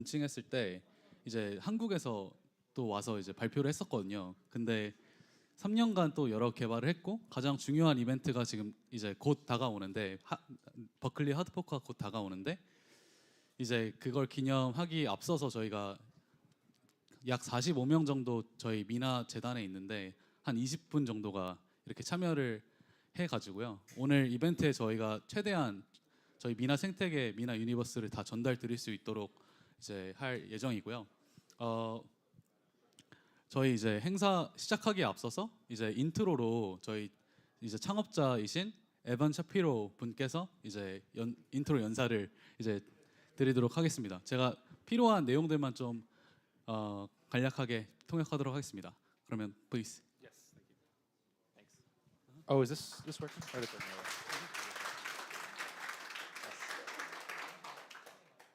론칭했을 때 이제 한국에서 또 와서 이제 발표를 했었거든요. 근데 3년간 또 여러 개발을 했고 가장 중요한 이벤트가 지금 이제 곧 다가오는데 버클리 하드포크가 곧 다가오는데 이제 그걸 기념하기 앞서서 저희가 약 45명 정도 저희 미나 재단에 있는데 한 20분 정도가 이렇게 참여를 해가지고요. 오늘 이벤트에 저희가 최대한 저희 미나 생태계, 미나 유니버스를 다 전달 드릴 수 있도록 이제 할 예정이고요. 저희 이제 행사 시작하기에 앞서서 이제 인트로로 저희 이제 창업자이신 에반 샤피로 분께서 이제 인트로 연사를 이제 드리도록 하겠습니다. 제가 필요한 내용들만 좀 간략하게 통역하도록 하겠습니다. 그러면 please. Yes, thank you. Thanks. Oh, is this working? Or this working?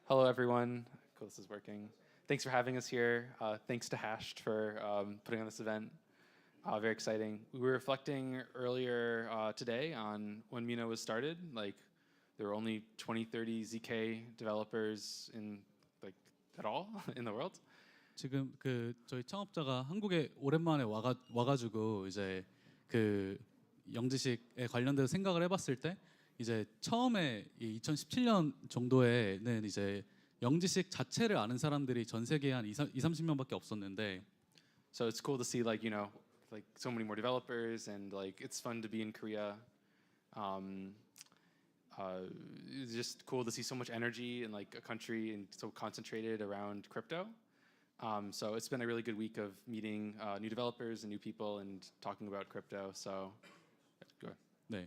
Hello, everyone. Cool, this is working. Thanks for having us here. Thanks to Hashed for putting on this event. Very exciting. We were reflecting earlier today on when Mina was started. Like, there were only 20, 30 zk developers in like at all in the world. 지금 그 저희 창업자가 한국에 오랜만에 와가지고 이제 그 영지식에 관련돼서 생각을 해봤을 때 이제 처음에 2017년 정도에는 이제 영지식 자체를 아는 사람들이 전 세계에 한 30명밖에 없었는데 So it's cool to see like like so many more developers and like it's fun to be in Korea. It's just cool to see so much energy in like a country and so concentrated around crypto. So it's been a really good week of meeting new developers and new people and talking about crypto. So go ahead. 네.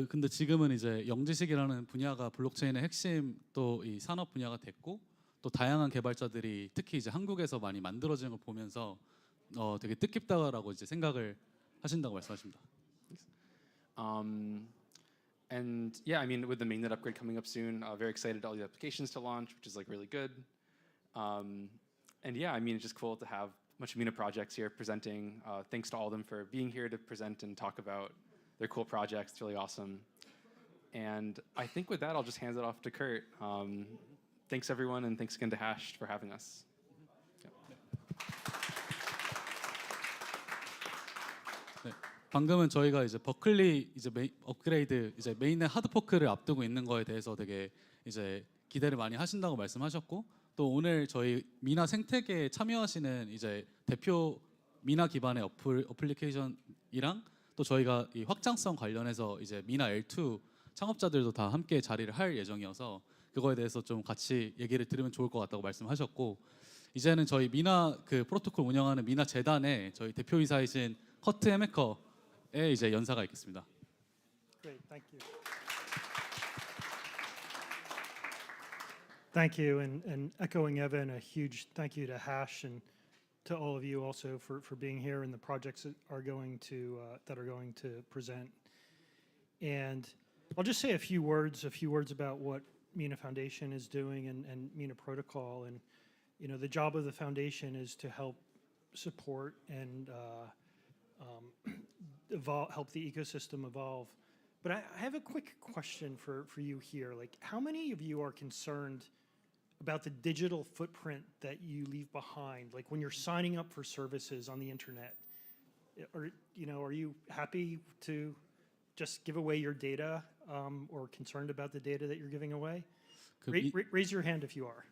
근데 지금은 이제 영지식이라는 분야가 블록체인의 핵심 또 이 산업 분야가 됐고 또 다양한 개발자들이 특히 이제 한국에서 많이 만들어지는 걸 보면서 되게 뜻깊다라고 이제 생각을 하신다고 말씀하십니다. And yeah, I mean, with the mainnet upgrade coming up soon, very excited all the applications to launch, which is like really good. And yeah, I mean, it's just cool to have a bunch of Mina projects here presenting. Thanks to all of them for being here to present and talk about their cool projects. It's really awesome. And I think with that, I'll just hand it off to Kurt. Thanks everyone, and thanks again to Hashed for having us. Yeah. 네. 방금은 저희가 이제 버클리 이제 업그레이드 이제 메인넷 하드포크를 앞두고 있는 거에 대해서 되게 이제 기대를 많이 하신다고 말씀하셨고 또 오늘 저희 미나 생태계에 참여하시는 이제 대표 미나 기반의 어플리케이션이랑 또 저희가 이 확장성 관련해서 이제 미나 L2 창업자들도 다 함께 자리를 할 예정이어서 그거에 대해서 좀 같이 얘기를 들으면 좋을 것 같다고 말씀하셨고 이제는 저희 미나 그 프로토콜 운영하는 미나 재단의 저희 대표이사이신 커트 헤메커의 이제 연사가 있겠습니다. Great, thank you. Thank you, and echoing Evan, a huge thank you to Hash and to all of you also for being here and the projects that are going to present. And I'll just say a few words about what Mina Foundation is doing and Mina Protocol. And you know, the job of the foundation is to help support and help the ecosystem evolve. But I have a quick question for you here. Like, how many of you are concerned about the digital footprint that you leave behind? Like when you're signing up for services on the internet, or are you happy to just give away your data, or concerned about the data that you're giving away? Raise your hand if you are.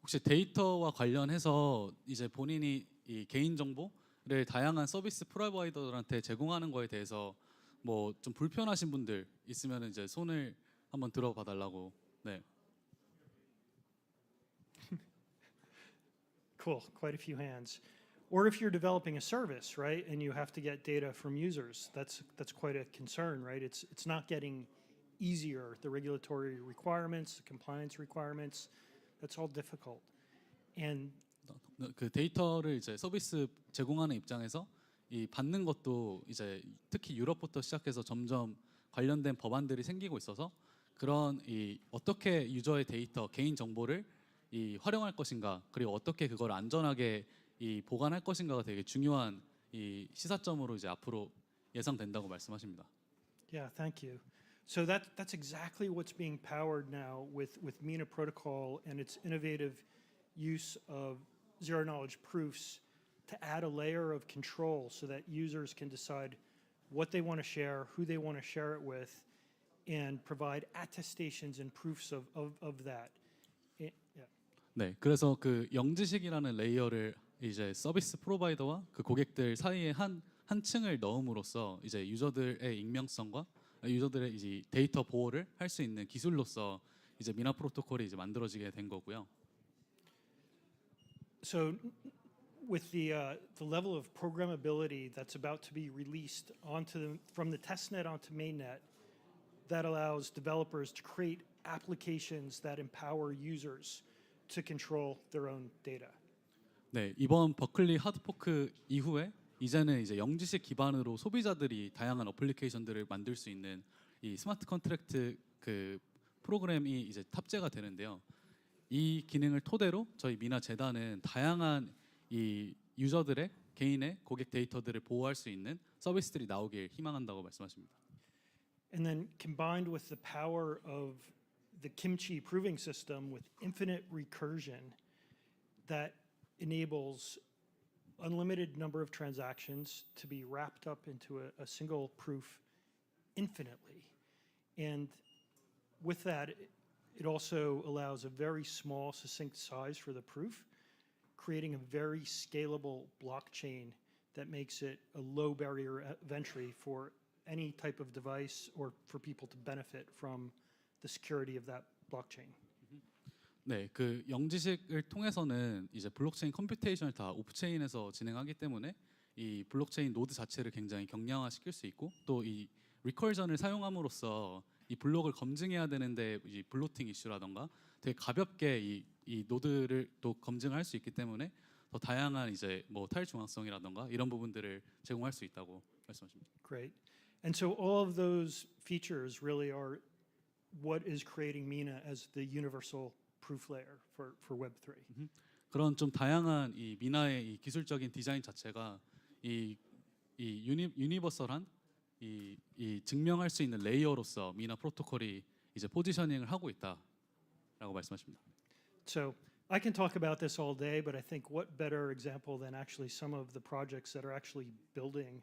혹시 데이터와 관련해서 이제 본인이 이 개인 정보를 다양한 서비스 프로바이더들한테 제공하는 거에 대해서 뭐 좀 불편하신 분들 있으면 이제 손을 한번 들어봐 달라고. 네. Cool, quite a few hands. Or if you're developing a service, right, and you have to get data from users, that's quite a concern, right? It's not getting easier. The regulatory requirements, the compliance requirements, that's all difficult. And 그 데이터를 이제 서비스 제공하는 입장에서 이 받는 것도 이제 특히 유럽부터 시작해서 점점 관련된 법안들이 생기고 있어서 그런 이 어떻게 유저의 데이터, 개인 정보를 이 활용할 것인가 그리고 어떻게 그걸 안전하게 이 보관할 것인가가 되게 중요한 이 시사점으로 이제 앞으로 예상된다고 말씀하십니다. yeah, thank you. So that's exactly what's being powered now with Mina Protocol and its innovative use of zero knowledge proofs to add a layer of control so that users can decide what they want to share, who they want to share it with, and provide attestations and proofs of that. Yeah. 네, 그래서 그 영지식이라는 레이어를 이제 서비스 프로바이더와 그 고객들 사이에 한 층을 넣음으로써 이제 유저들의 익명성과 유저들의 이제 데이터 보호를 할 수 있는 기술로서 이제 미나 프로토콜이 이제 만들어지게 된 거고요. So with the level of programmability that's about to be released from the testnet onto mainnet, that allows developers to create applications that empower users to control their own data. 네, 이번 버클리 하드포크 이후에 이제는 이제 영지식 기반으로 소비자들이 다양한 어플리케이션들을 만들 수 있는 이 스마트 컨트랙트 그 프로그램이 이제 탑재가 되는데요. 이 기능을 토대로 저희 미나 재단은 다양한 이 유저들의 개인의 고객 데이터들을 보호할 수 있는 서비스들이 나오길 희망한다고 말씀하십니다. And then combined with the power of the kimchi proving system with infinite recursion that enables unlimited number of transactions to be wrapped up into a single proof infinitely. And with that, it also allows a very small, succinct size for the proof, creating a very scalable blockchain that makes it a low barrier of entry for any type of device or for people to benefit from the security of that blockchain. 네, 그 영지식을 통해서는 이제 블록체인 컴퓨테이션을 다 오프체인에서 진행하기 때문에 이 블록체인 노드 자체를 굉장히 경량화시킬 수 있고 또 이 리커전을 사용함으로써 이 블록을 검증해야 되는데 이 블로팅 이슈라던가 되게 가볍게 이 노드를 또 검증할 수 있기 때문에 더 다양한 이제 뭐 탈중앙성이라던가 이런 부분들을 제공할 수 있다고 말씀하십니다. Great. And so all of those features really are what is creating Mina as the universal proof layer for Web3. 그런 좀 다양한 이 미나의 이 기술적인 디자인 자체가 이 유니버설한 이 증명할 수 있는 레이어로서 미나 프로토콜이 이제 포지셔닝을 하고 있다라고 말씀하십니다. So I can talk about this all day, but I think what better example than actually some of the projects that are actually building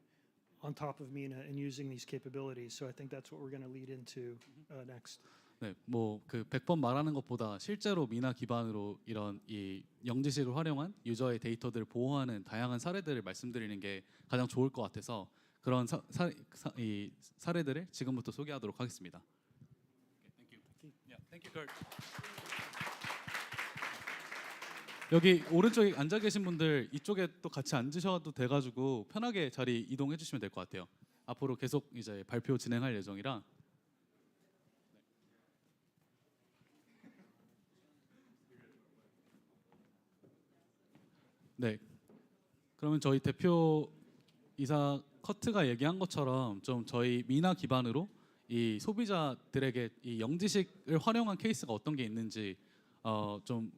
on top of Mina and using these capabilities. So I think that's what we're going to lead into next. 네, 뭐 그 100번 말하는 것보다 실제로 미나 기반으로 이런 이 영지식을 활용한 유저의 데이터들을 보호하는 다양한 사례들을 말씀드리는 게 가장 좋을 것 같아서 그런 이 사례들을 지금부터 소개하도록 하겠습니다. Okay, thank you. Yeah, thank you, Kurt. 여기 오른쪽에 앉아 계신 분들 이쪽에 또 같이 앉으셔도 돼가지고 편하게 자리 이동해 주시면 될 것 같아요. 앞으로 계속 이제 발표 진행할 예정이라. 네. 그러면 저희 대표 이사 커트가 얘기한 것처럼 좀 저희 미나 기반으로 이 소비자들에게 이 영지식을 활용한 케이스가 어떤 게 있는지 좀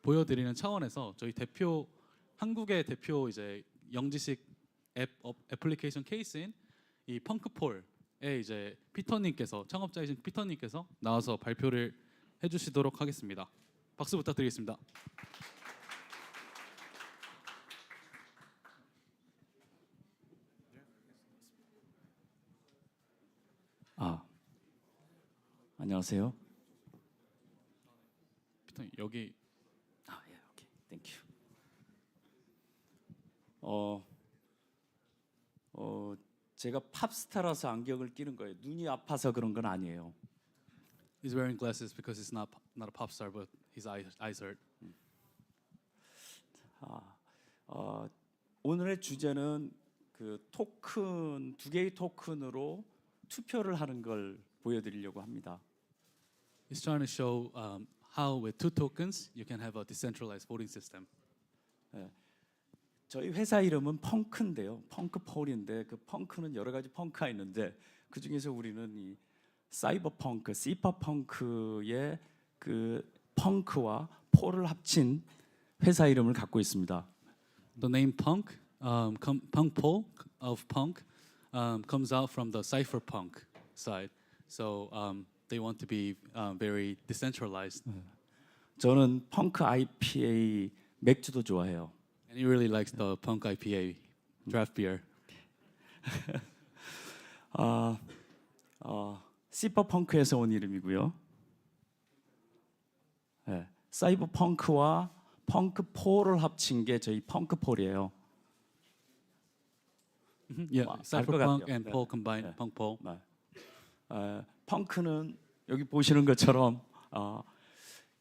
보여드리는 차원에서 저희 대표 한국의 대표 이제 영지식 애플리케이션 케이스인 이 펑크폴에 이제 피터님께서 창업자이신 피터님께서 나와서 발표를 해주시도록 하겠습니다. 박수 부탁드리겠습니다. 안녕하세요. 피터님 여기 예, 오케이, 땡큐. 제가 팝스타라서 안경을 끼는 거예요. 눈이 아파서 그런 건 아니에요. He's wearing glasses because he's not a pop star, but his eyes hurt. 오늘의 주제는 그 토큰 두 개의 토큰으로 투표를 하는 걸 보여드리려고 합니다. He's trying to show how with two tokens you can have a decentralized voting system. 저희 회사 이름은 펑크인데요. 펑크폴인데 그 펑크는 여러 가지 펑크가 있는데 그 중에서 우리는 이 사이버 펑크, 시퍼펑크의 그 펑크와 폴을 합친 회사 이름을 갖고 있습니다. The name punk, punk pole of punk, comes out from the cypherpunk side. So they want to be very decentralized. 저는 펑크 IPA 맥주도 좋아해요. And he really likes the punk IPA draft beer. 시퍼펑크에서 온 이름이고요. 네, 사이버 펑크와 펑크폴을 합친 게 저희 펑크폴이에요. Yeah, 알것 cypherpunk 같아요. and 네. pole combined, 네. punk pole. 펑크는 여기 보시는 것처럼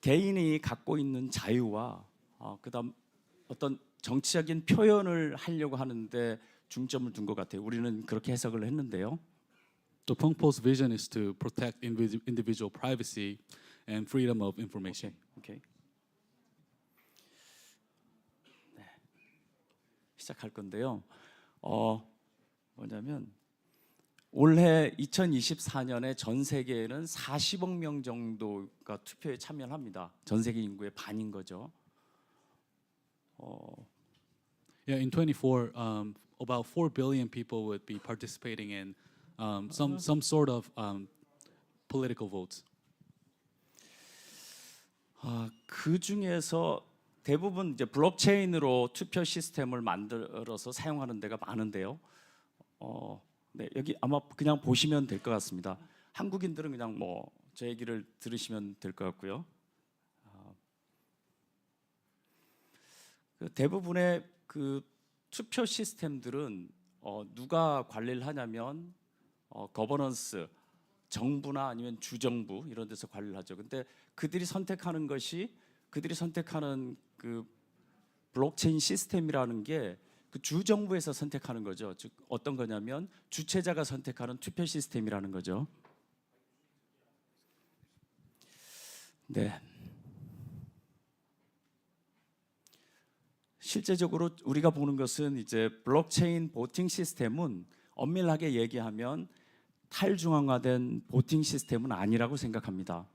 개인이 갖고 있는 자유와 그다음 어떤 정치적인 표현을 하려고 하는데 중점을 둔 것 같아요. 우리는 그렇게 해석을 했는데요. The punk pole's vision is to protect individual privacy and freedom of information. 오케이. 네. 시작할 건데요. 뭐냐면 올해 2024년에 전 세계에는 40억 명 정도가 투표에 참여를 합니다. 전 세계 인구의 반인 거죠. Yeah, in 24, about 4 billion people would be participating in some sort of political votes. 그 중에서 대부분 이제 블록체인으로 투표 시스템을 만들어서 사용하는 데가 많은데요. 네, 여기 아마 그냥 보시면 될 것 같습니다. 한국인들은 그냥 뭐 제 얘기를 들으시면 될 것 같고요. 대부분의 그 투표 시스템들은 누가 관리를 하냐면 거버넌스, 정부나 아니면 주정부 이런 데서 관리를 하죠. 근데 그들이 선택하는 그 블록체인 시스템이라는 게 그 주정부에서 선택하는 거죠. 즉 어떤 거냐면 주최자가 선택하는 투표 시스템이라는 거죠. 네. 실제적으로 우리가 보는 것은 이제 블록체인 보팅 시스템은 엄밀하게 얘기하면 탈중앙화된 보팅 시스템은 아니라고 생각합니다.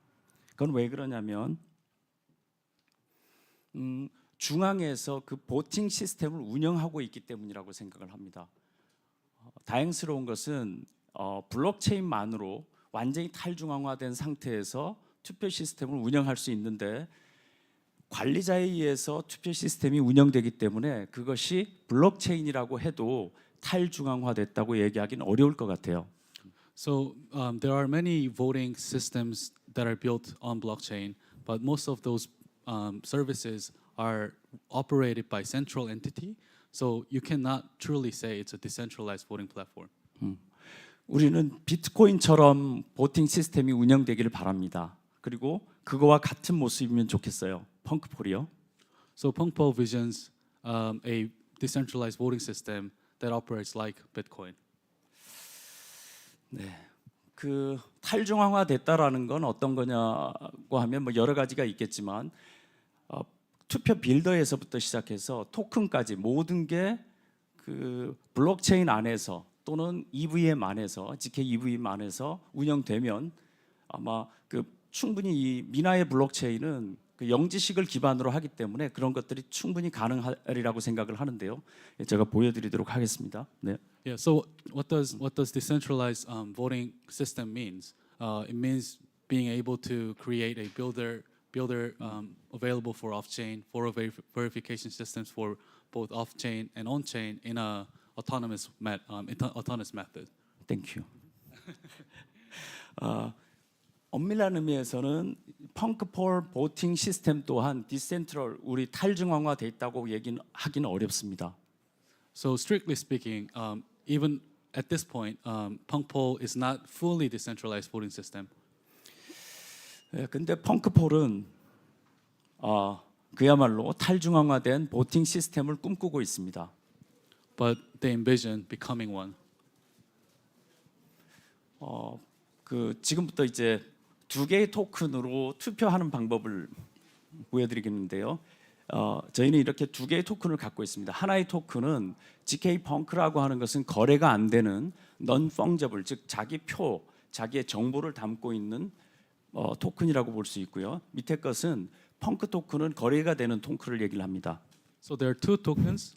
그건 왜 그러냐면 중앙에서 그 보팅 시스템을 운영하고 있기 때문이라고 생각을 합니다. 다행스러운 것은 블록체인만으로 완전히 탈중앙화된 상태에서 투표 시스템을 운영할 수 있는데 관리자에 의해서 투표 시스템이 운영되기 때문에 그것이 블록체인이라고 해도 탈중앙화됐다고 얘기하기는 어려울 것 같아요. So there are many voting systems that are built on blockchain, but most of those services are operated by central entity. So you cannot truly say it's a decentralized voting platform. 우리는 비트코인처럼 보팅 시스템이 운영되기를 바랍니다. 그리고 그거와 같은 모습이면 좋겠어요. 펑크폴이요. So punk pole visions a decentralized voting system that operates like Bitcoin. 네, 그 탈중앙화됐다라는 건 어떤 거냐고 하면 뭐 여러 가지가 있겠지만 투표 빌더에서부터 시작해서 토큰까지 모든 게 그 블록체인 안에서 또는 EVM 안에서 zk EVM 안에서 운영되면 아마 그 충분히 이 미나의 블록체인은 그 영지식을 기반으로 하기 때문에 그런 것들이 충분히 가능하리라고 생각을 하는데요. 제가 보여드리도록 하겠습니다. 네. Yeah. So what does decentralized voting system means? It means being able to create a builder available for off-chain verification systems for both off-chain and on-chain in a autonomous method. Thank you. 엄밀한 의미에서는 펑크폴 보팅 시스템 또한 디센트럴 우리 탈중앙화돼 있다고 하기는 어렵습니다. So strictly speaking, even at this point, punk pole is not fully decentralized voting system. 근데 펑크폴은 그야말로 탈중앙화된 보팅 시스템을 꿈꾸고 있습니다. But they envision becoming one. 그 지금부터 이제 두 개의 토큰으로 투표하는 방법을 보여드리겠는데요. 저희는 이렇게 두 개의 토큰을 갖고 있습니다. 하나의 토큰은 zk 펑크라고 하는 것은 거래가 안 되는 non-fungible, 즉 자기 표, 자기의 정보를 담고 있는 토큰이라고 볼 수 있고요. 밑에 것은 펑크 토큰은 거래가 되는 토큰을 얘기를 합니다. So there are two tokens.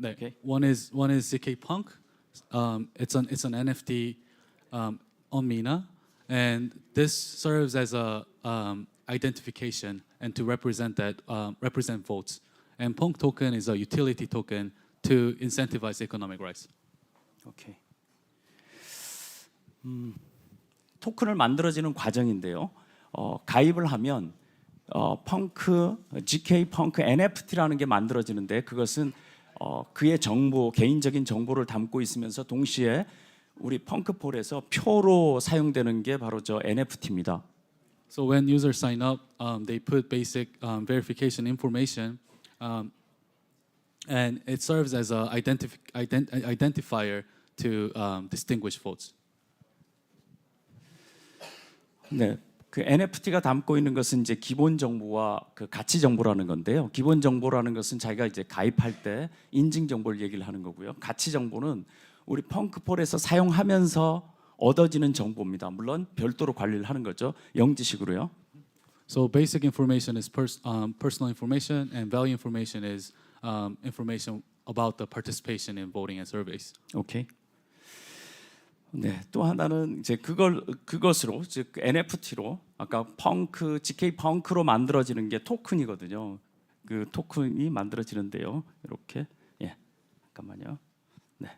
Okay. One is zk punk. It's an NFT on Mina, and this serves as a identification and to represent that represent votes. And Punk token is a utility token to incentivize economic rights. 오케이. 토큰을 만들어지는 과정인데요. 가입을 하면 펑크, zk 펑크 NFT라는 게 만들어지는데 그것은 그의 정보, 개인적인 정보를 담고 있으면서 동시에 우리 펑크폴에서 표로 사용되는 게 바로 저 NFT입니다. So when users sign up, they put basic verification information, and it serves as a identifier to distinguish votes. 네, 그 NFT가 담고 있는 것은 이제 기본 정보와 그 가치 정보라는 건데요. 기본 정보라는 것은 자기가 이제 가입할 때 인증 정보를 얘기를 하는 거고요. 가치 정보는 우리 펑크폴에서 사용하면서 얻어지는 정보입니다. 물론 별도로 관리를 하는 거죠. 영지식으로요. So basic information is personal information, and value information is information about the participation in voting and surveys. 오케이. 네, 또 하나는 이제 그것으로 즉 NFT로 아까 펑크, zk 펑크로 만들어지는 게 토큰이거든요. 그 토큰이 만들어지는데요. 이렇게 잠깐만요. 네,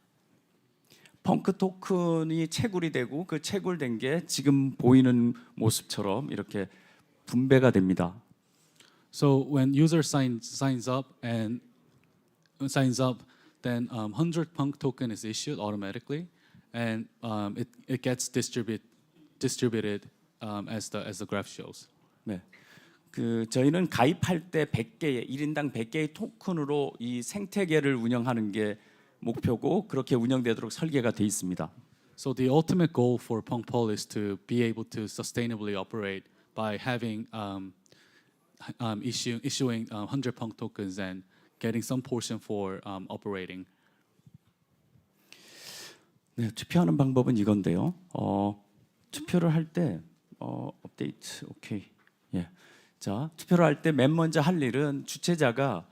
펑크 토큰이 채굴이 되고 그 채굴된 게 지금 보이는 모습처럼 이렇게 분배가 됩니다. So when user signs up, then 100 Punk token is issued automatically, and it gets distributed as the graph shows. 네, 그 저희는 가입할 때 100개의 1인당 100개의 토큰으로 이 생태계를 운영하는 게 목표고 그렇게 운영되도록 설계가 돼 있습니다. So the ultimate goal for Pongpol is to be able to sustainably operate by having issuing 100 Punk tokens and getting some portion for operating. 네, 투표하는 방법은 이건데요. 투표를 할 때 업데이트 오케이. 예. 자, 투표를 할 때 맨 먼저 할 일은 주최자가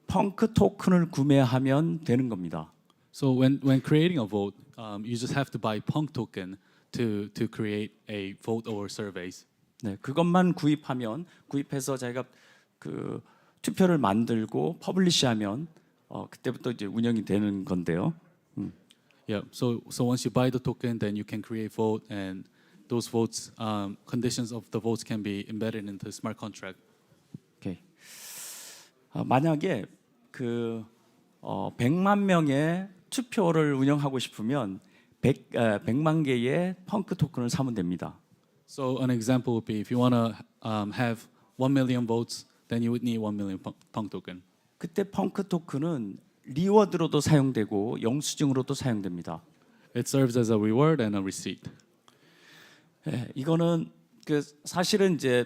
펑크 토큰을 구매하면 되는 겁니다. So when creating a vote, you just have to buy Punk token to create a vote or surveys. 네, 그것만 구입해서 자기가 그 투표를 만들고 퍼블리시하면 그때부터 이제 운영이 되는 건데요. Yeah. So once you buy the token, then you can create vote, and those votes conditions of the votes can be embedded into the smart contract. 오케이. 만약에 그 100만 명의 투표를 운영하고 싶으면 100만 개의 펑크 토큰을 사면 됩니다. So an example would be if you want to have 1 million votes, then you would need 1 million Punk token. 그때 펑크 토큰은 리워드로도 사용되고 영수증으로도 사용됩니다. It serves as a reward and a receipt. 예, 이거는 그 사실은 이제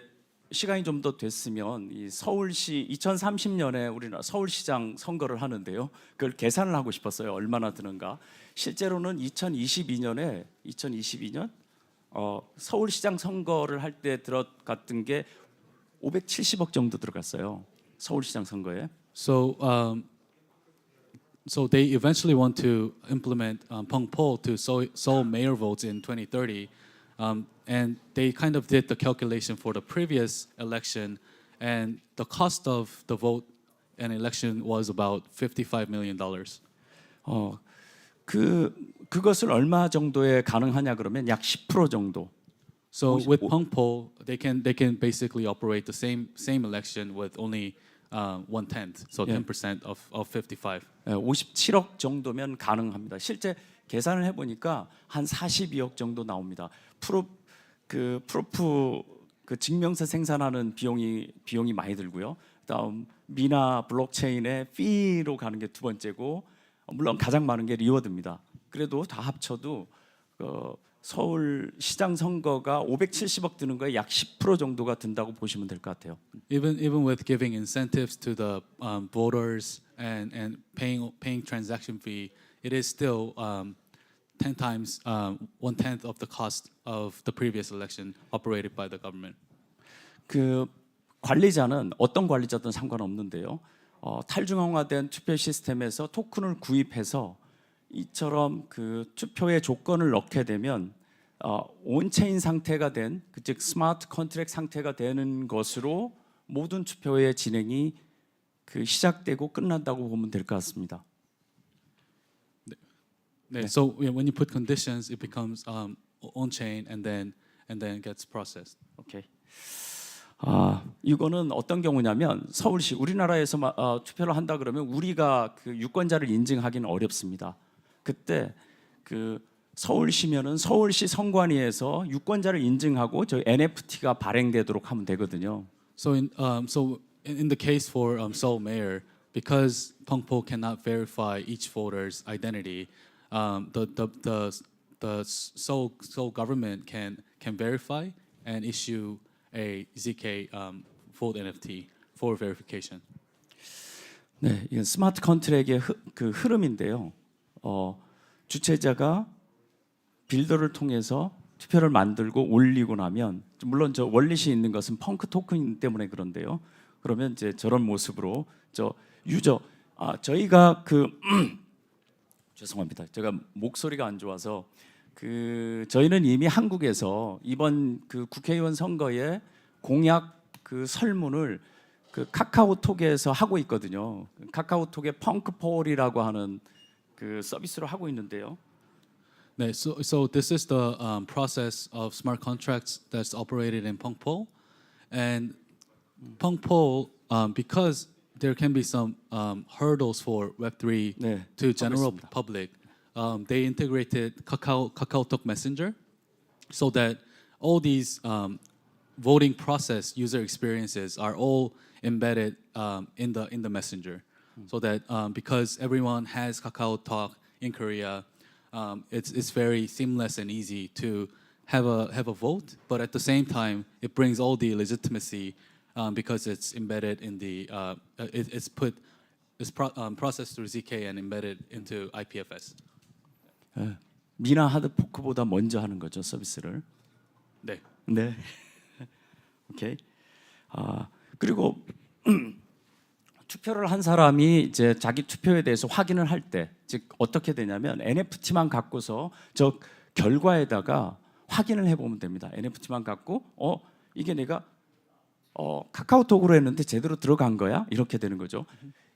시간이 좀 더 됐으면 이 서울시 2030년에 우리나라 서울시장 선거를 하는데요. 그걸 계산을 하고 싶었어요. 얼마나 드는가. 실제로는 2022년 서울시장 선거를 할 때 들어갔던 게 570억 정도 들어갔어요. 서울시장 선거에. So they eventually want to implement Pongpol to Seoul mayor votes in 2030, and they kind of did the calculation for the previous election, and the cost of the vote and election was about $55 million. 그것을 얼마 정도에 가능하냐 그러면 약 10% 정도. So with Pongpol, they can basically operate the same election with only 1/10, so 10% of 55. 57억 정도면 가능합니다. 실제 계산을 해보니까 한 42억 정도 나옵니다. 프로프 그 증명서 생산하는 비용이 많이 들고요. 다음 미나 블록체인의 피로 가는 게 두 번째고 물론 가장 많은 게 리워드입니다. 그래도 다 합쳐도 서울 시장 선거가 570억 드는 거에 약 10% 정도가 든다고 보시면 될 것 같아요. Even with giving incentives to the voters and paying transaction fee, it is still 10 times 1/10 of the cost of the previous election operated by the government. 그 관리자는 어떤 관리자든 상관없는데요. 탈중앙화된 투표 시스템에서 토큰을 구입해서 이처럼 그 투표의 조건을 넣게 되면 온체인 상태가 된, 즉 스마트 컨트랙트 상태가 되는 것으로 모든 투표의 진행이 시작되고 끝난다고 보면 될 것 같습니다. 네, so when you put conditions, it becomes on chain and then gets processed. 오케이. 이거는 어떤 경우냐면 서울시 우리나라에서 투표를 한다 그러면 우리가 그 유권자를 인증하기는 어렵습니다. 그때 그 서울시면은 서울시 선관위에서 유권자를 인증하고 저 NFT가 발행되도록 하면 되거든요. So in the case for Seoul mayor, because Pongpo cannot verify each voter's identity, the Seoul government can verify and issue a zk vote NFT for verification. 네, 이건 스마트 컨트랙의 그 흐름인데요. 주최자가 빌더를 통해서 투표를 만들고 올리고 나면, 물론 저 월릿이 있는 것은 펑크 토큰 때문에 그런데요. 그러면 이제 저런 모습으로 저 유저 저희가 죄송합니다. 제가 목소리가 안 좋아서 저희는 이미 한국에서 이번 그 국회의원 선거에 공약 그 설문을 그 카카오톡에서 하고 있거든요. 카카오톡의 펑크폴이라고 하는 그 서비스로 하고 있는데요. 네, so this is the process of smart contracts that's operated in Pongpo, and Pongpo, because there can be some hurdles for Web3 네, to general 알겠습니다. public, they integrated KakaoTalk Messenger, so that all these voting process user experiences are all embedded in the messenger, so that because everyone has KakaoTalk in Korea, it's very seamless and easy to have a vote, but at the same time it brings all the legitimacy because it's embedded in the it's processed through zk and embedded into IPFS. 미나 하드포크보다 먼저 하는 거죠, 서비스를. 네. 네. 오케이. 그리고 투표를 한 사람이 이제 자기 투표에 대해서 확인을 할 때, 즉 어떻게 되냐면 NFT만 갖고서 저 결과에다가 확인을 해보면 됩니다. NFT만 갖고 이게 내가 카카오톡으로 했는데 제대로 들어간 거야? 이렇게 되는 거죠.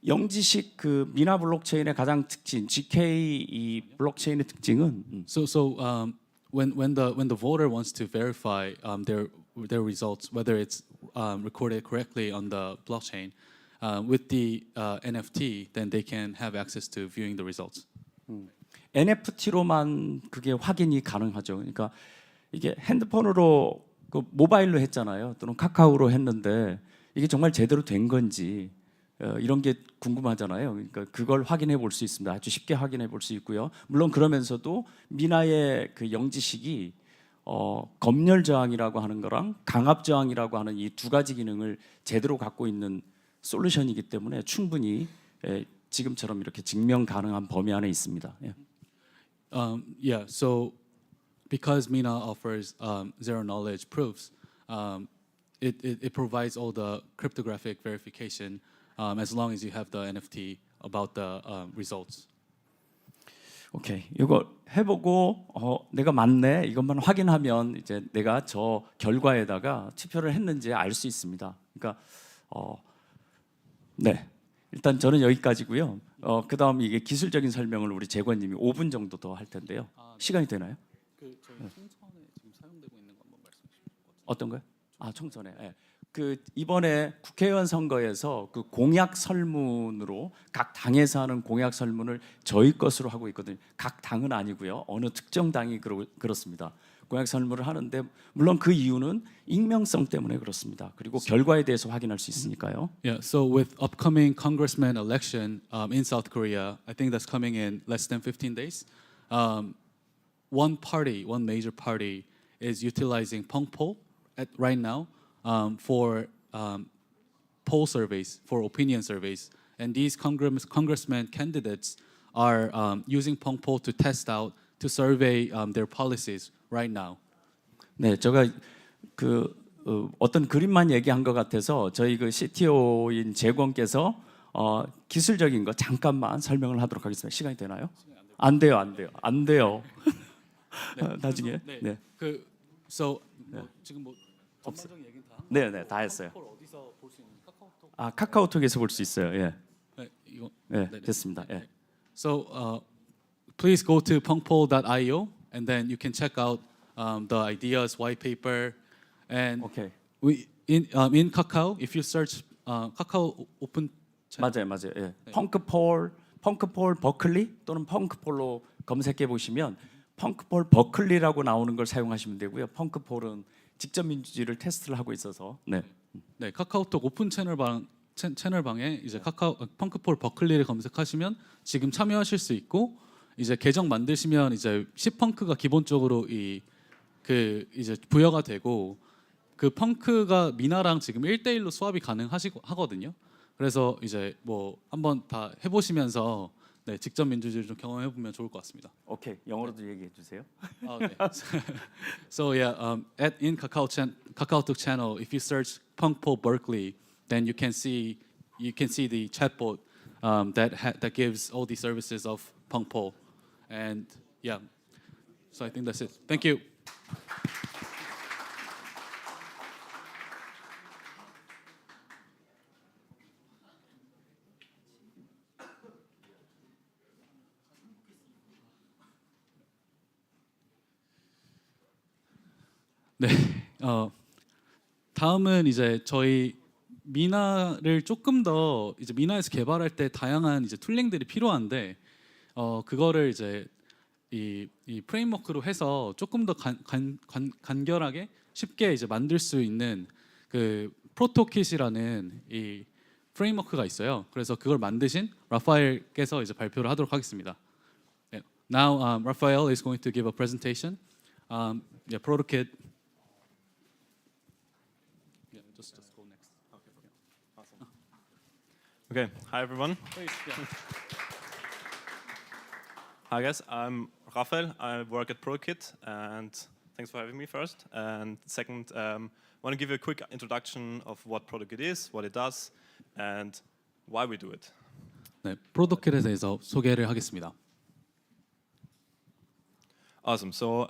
영지식 그 미나 블록체인의 가장 특징, zk 이 블록체인의 특징은 So when the voter wants to verify their results, whether it's recorded correctly on the blockchain, with the NFT, then they can have access to viewing the results. NFT로만 그게 확인이 가능하죠. 그러니까 이게 핸드폰으로 그 모바일로 했잖아요. 또는 카카오로 했는데 이게 정말 제대로 된 건지 이런 게 궁금하잖아요. 그러니까 그걸 확인해 볼 수 있습니다. 아주 쉽게 확인해 볼 수 있고요. 물론 그러면서도 미나의 그 영지식이 검열 저항이라고 하는 거랑 강압 저항이라고 하는 이 두 가지 기능을 제대로 갖고 있는 솔루션이기 때문에 충분히 지금처럼 이렇게 증명 가능한 범위 안에 있습니다. 예. Yeah, so because Mina offers zero knowledge proofs, it provides all the cryptographic verification as long as you have the NFT about the results. 오케이, 이거 해보고 내가 맞네 이것만 확인하면 이제 내가 저 결과에다가 투표를 했는지 알 수 있습니다. 그러니까 네, 일단 저는 여기까지고요. 그다음 이게 기술적인 설명을 우리 재권님이 5분 정도 더 할 텐데요. 시간이 되나요? 그 저희 총선에 지금 사용되고 있는 거 한번 말씀해 주실 것 같아요. 어떤 거요? 총선에. 예. 그 이번에 국회의원 선거에서 그 공약 설문으로 각 당에서 하는 공약 설문을 저희 것으로 하고 있거든요. 각 당은 아니고요. 어느 특정 당이 그렇습니다. 공약 설문을 하는데 물론 그 이유는 익명성 때문에 그렇습니다. 그리고 결과에 대해서 확인할 수 있으니까요. Yeah, so with upcoming congressman election in South Korea, I think that's coming in less than 15 days. One major party is utilizing Pongpo right now for poll surveys, for opinion surveys. And these congressman candidates are using Pongpo to test out, to survey their policies right now. 네, 제가 그 어떤 그림만 얘기한 것 같아서 저희 그 CTO인 재권께서 기술적인 거 잠깐만 설명을 하도록 하겠습니다. 시간이 되나요? 안 돼요. 나중에. 네. 네. 그 so 뭐 지금 뭐 전반적인 얘기는 다 한 네, 거고 네, 다 했어요. 펑크폴 어디서 볼 수 있는 카카오톡? 아, 카카오톡에서 볼 수 있어요. 예. 네, 이거 네, 네, 네. 됐습니다. 예. So please go to punkpol.io and then you can check out the ideas, white paper, and 오케이. we in Kakao if you search Kakao open 맞아요, 맞아요. 예. 펑크폴 버클리 또는 펑크폴로 검색해 보시면 펑크폴 버클리라고 나오는 걸 사용하시면 되고요. 펑크폴은 직접 민주주의를 테스트를 하고 있어서 네. 네, 카카오톡 오픈 채널방에 이제 카카오 펑크폴 버클리를 검색하시면 지금 참여하실 수 있고 이제 계정 만드시면 이제 10펑크가 기본적으로 그 이제 부여가 되고 그 펑크가 미나랑 지금 1대1로 수합이 하거든요. 그래서 이제 뭐 한번 다 해보시면서 네, 직접 민주주의를 좀 경험해 보면 좋을 것 같습니다. 오케이. 영어로도 얘기해 주세요. 네. So yeah, in KakaoTalk channel, if you search Punkpol Berkeley, then you can see the chatbot that gives all the services of Punkpol, and yeah. So I think that's it. Thank you. 네, 다음은 이제 저희 미나를 조금 더 이제 미나에서 개발할 때 다양한 이제 툴링들이 필요한데 그거를 이제 이 프레임워크로 해서 조금 더 간결하게 쉽게 이제 만들 수 있는 그 프로토킷이라는 이 프레임워크가 있어요. 그래서 그걸 만드신 라파엘께서 이제 발표를 하도록 하겠습니다. 네. Now Raphael is going to give a presentation. Yeah, protokit. Just go next. Awesome. Okay, hi everyone. Please, yeah. Hi guys, I'm Raphael. I work at Protokit, and thanks for having me first. And second, I want to give you a quick introduction of what Protokit is, what it does, and why we do it. 네, 프로토킷에 대해서 소개를 하겠습니다. Awesome. So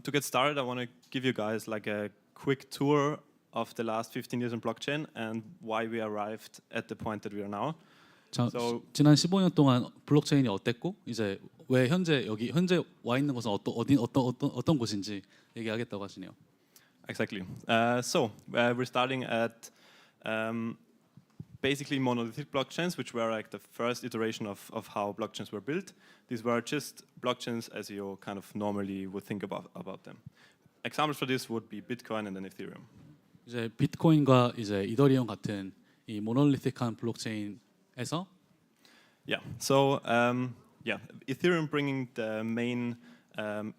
to get started, I want to give you guys like a quick tour of the last 15 years in blockchain and why we arrived at the point that we are now. 자, So- 지난 15년 동안 블록체인이 어땠고 이제 왜 현재 와 있는 곳은 어떤 곳인지 얘기하겠다고 하시네요. Exactly. We're starting at basically monolithic blockchains, which were like the first iteration of how blockchains were built. These were just blockchains as you kind of normally would think about them. Examples for this would be Bitcoin and then Ethereum. 이제 비트코인과 이제 이더리움 같은 이 모놀리틱한 블록체인에서 Ethereum bringing the main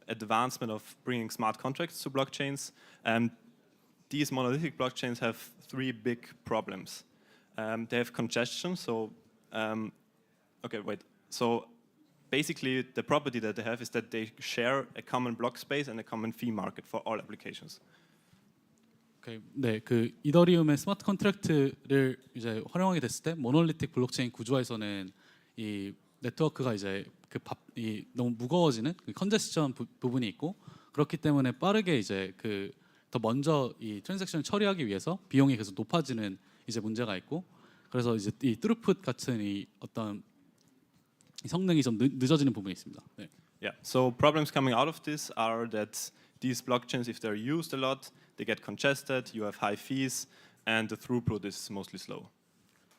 advancement of bringing smart contracts to blockchains. These monolithic blockchains have three big problems. They have congestion. So basically, the property that they have is that they share a common block space and a common fee market for all applications. 네, 그 이더리움의 스마트 컨트랙트를 이제 활용하게 됐을 때 모놀리틱 블록체인 구조에서는 이 네트워크가 이제 너무 무거워지는 그 컨제스션 부분이 있고 그렇기 때문에 빠르게 이제 더 먼저 이 트랜잭션을 처리하기 위해서 비용이 계속 높아지는 이제 문제가 있고 그래서 이제 이 트루풋 같은 이 어떤 성능이 좀 늦어지는 부분이 있습니다. 네. Yeah. So problems coming out of this are that these blockchains, if they're used a lot, they get congested. You have high fees, and the throughput is mostly slow.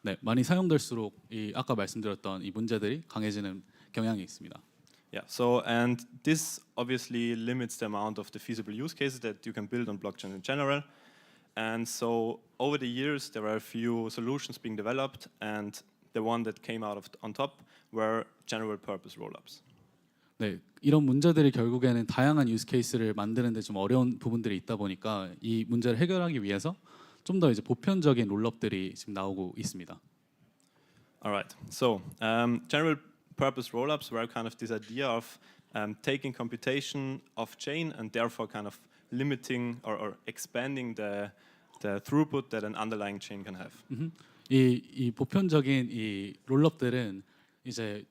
네, 많이 사용될수록 이 아까 말씀드렸던 이 문제들이 강해지는 경향이 있습니다. Yeah. So and this obviously limits the amount of the feasible use cases that you can build on blockchain in general. And so over the years, there are a few solutions being developed, and the one that came out on top were general purpose rollups. 네, 이런 문제들이 결국에는 다양한 유스 케이스를 만드는데 좀 어려운 부분들이 있다 보니까 이 문제를 해결하기 위해서 좀 더 이제 보편적인 롤업들이 지금 나오고 있습니다. Alright. So general purpose rollups were kind of this idea of taking computation off chain and therefore kind of limiting or expanding the throughput that an underlying chain can have. 이 보편적인 이 롤업들은 이제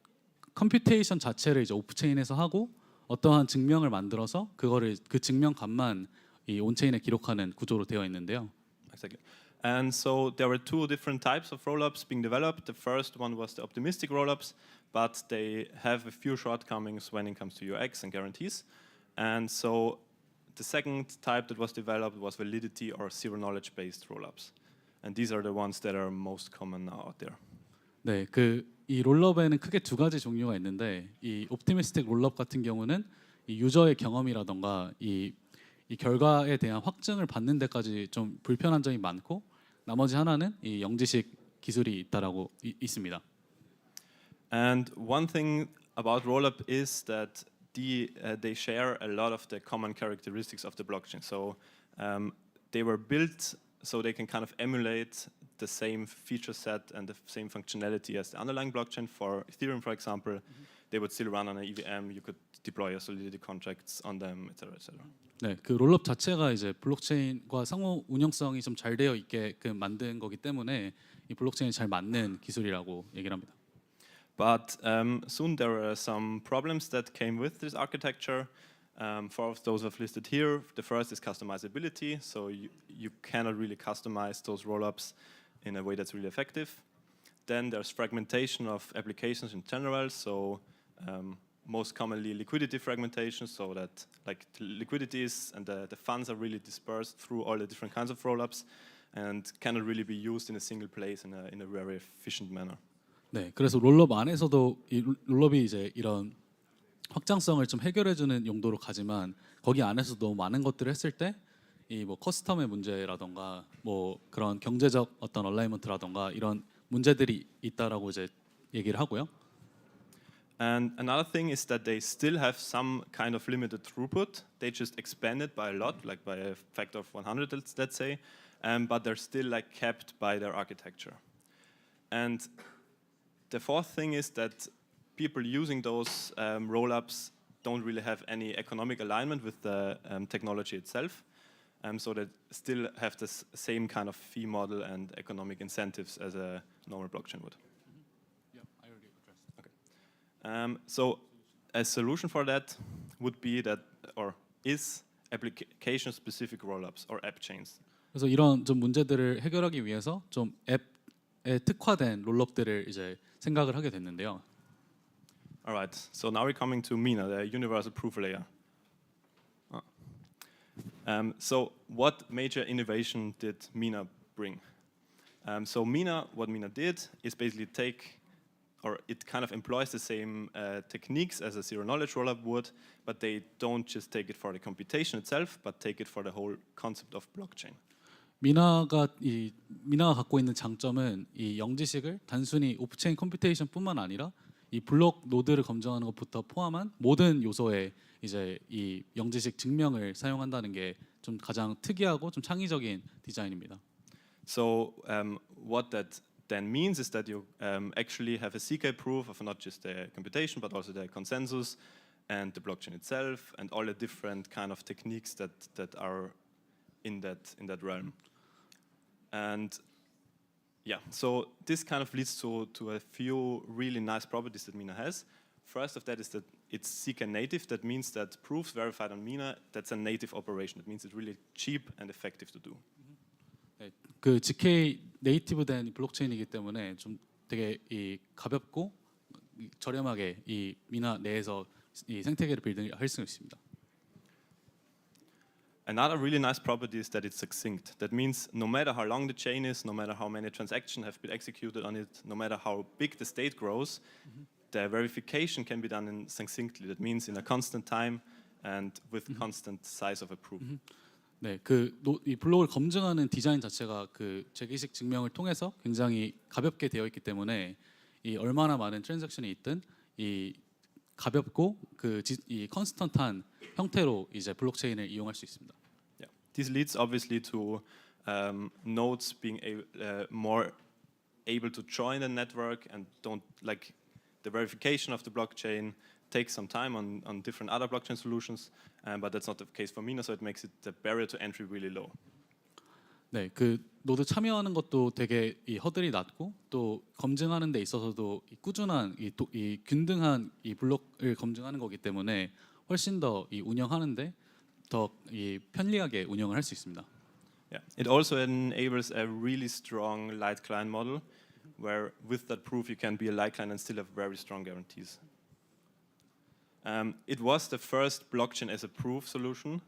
컴퓨테이션 자체를 이제 오프체인에서 하고 어떠한 증명을 만들어서 그거를 그 증명값만 이 온체인에 기록하는 구조로 되어 있는데요. Exactly. And so there were two different types of rollups being developed. The first one was the optimistic rollups, but they have a few shortcomings when it comes to UX and guarantees. And so the second type that was developed was validity or zero knowledge based rollups. And these are the ones that are most common now out there. 네, 그 이 롤업에는 크게 두 가지 종류가 있는데 이 옵티미스틱 롤업 같은 경우는 이 유저의 경험이라던가 이 결과에 대한 확증을 받는 데까지 좀 불편한 점이 많고 나머지 하나는 이 영지식 기술이 있다라고 있습니다. And one thing about rollup is that they share a lot of the common characteristics of the blockchain. So they were built so they can kind of emulate the same feature set and the same functionality as the underlying blockchain. For Ethereum, for example, they would still run on an EVM. You could deploy your Solidity contracts on them, etc., etc. 네, 그 롤업 자체가 이제 블록체인과 상호 운영성이 좀 잘 되어 있게끔 만든 거기 때문에 이 블록체인이 잘 맞는 기술이라고 얘기를 합니다. But soon there were some problems that came with this architecture. Four of those I've listed here. The first is customizability. So you cannot really customize those rollups in a way that's really effective. Then there's fragmentation of applications in general. So most commonly liquidity fragmentation, so that like the liquidities and the funds are really dispersed through all the different kinds of rollups and cannot really be used in a single place in a very efficient manner. 네, 그래서 롤업 안에서도 이 롤업이 이제 이런 확장성을 좀 해결해주는 용도로 가지만 거기 안에서 너무 많은 것들을 했을 때 이 뭐 커스텀의 문제라던가 뭐 그런 경제적 어떤 얼라이먼트라던가 이런 문제들이 있다라고 이제 얘기를 하고요. And another thing is that they still have some kind of limited throughput. They just expand it by a lot, like by a factor of 100, let's say, but they're still like kept by their architecture. And the fourth thing is that people using those rollups don't really have any economic alignment with the technology itself. So they still have the same kind of fee model and economic incentives as a normal blockchain would. I already addressed. So a solution for that would be that, or is application-specific rollups or app chains. 그래서 이런 좀 문제들을 해결하기 위해서 좀 앱에 특화된 롤업들을 이제 생각을 하게 됐는데요. All right. So now we're coming to Mina, the universal proof layer. So what major innovation did Mina bring? So what Mina did is basically it kind of employs the same techniques as a zero-knowledge rollup would, but they don't just take it for the computation itself, but take it for the whole concept of blockchain. 미나가 갖고 있는 장점은 이 영지식을 단순히 오프체인 컴퓨테이션뿐만 아니라 이 블록 노드를 검증하는 것부터 포함한 모든 요소에 이제 이 영지식 증명을 사용한다는 게 좀 가장 특이하고 좀 창의적인 디자인입니다. So what that then means is that you actually have a zk proof of not just the computation but also the consensus and the blockchain itself and all the different kind of techniques that are in that realm. And yeah, so this kind of leads to a few really nice properties that Mina has. First of that is that it's zk native. That means that proofs verified on Mina, that's a native operation. That means it's really cheap and effective to do. 네, 그 zk 네이티브된 블록체인이기 때문에 좀 되게 이 가볍고 저렴하게 이 미나 내에서 이 생태계를 빌드할 수 있습니다. Another really nice property is that it's succinct. That means no matter how long the chain is, no matter how many transactions have been executed on it, no matter how big the state grows, the verification can be done succinctly. That means in a constant time and with constant size of a proof. 네, 이 블록을 검증하는 디자인 자체가 그 재기식 증명을 통해서 굉장히 가볍게 되어 있기 때문에 이 얼마나 많은 트랜잭션이 있든 이 가볍고 이 컨스턴트한 형태로 이제 블록체인을 이용할 수 있습니다. Yeah. This leads obviously to nodes being more able to join the network and don't like the verification of the blockchain takes some time on different other blockchain solutions, but that's not the case for Mina, so it makes the barrier to entry really low. 네, 그 노드 참여하는 것도 되게 이 허들이 낮고 또 검증하는 데 있어서도 이 꾸준한 이 균등한 이 블록을 검증하는 거기 때문에 훨씬 더 이 운영하는데 더 이 편리하게 운영을 할 수 있습니다. Yeah. It also enables a really strong light client model, where with that proof you can be a light client and still have very strong guarantees. It was the first blockchain as a proof solution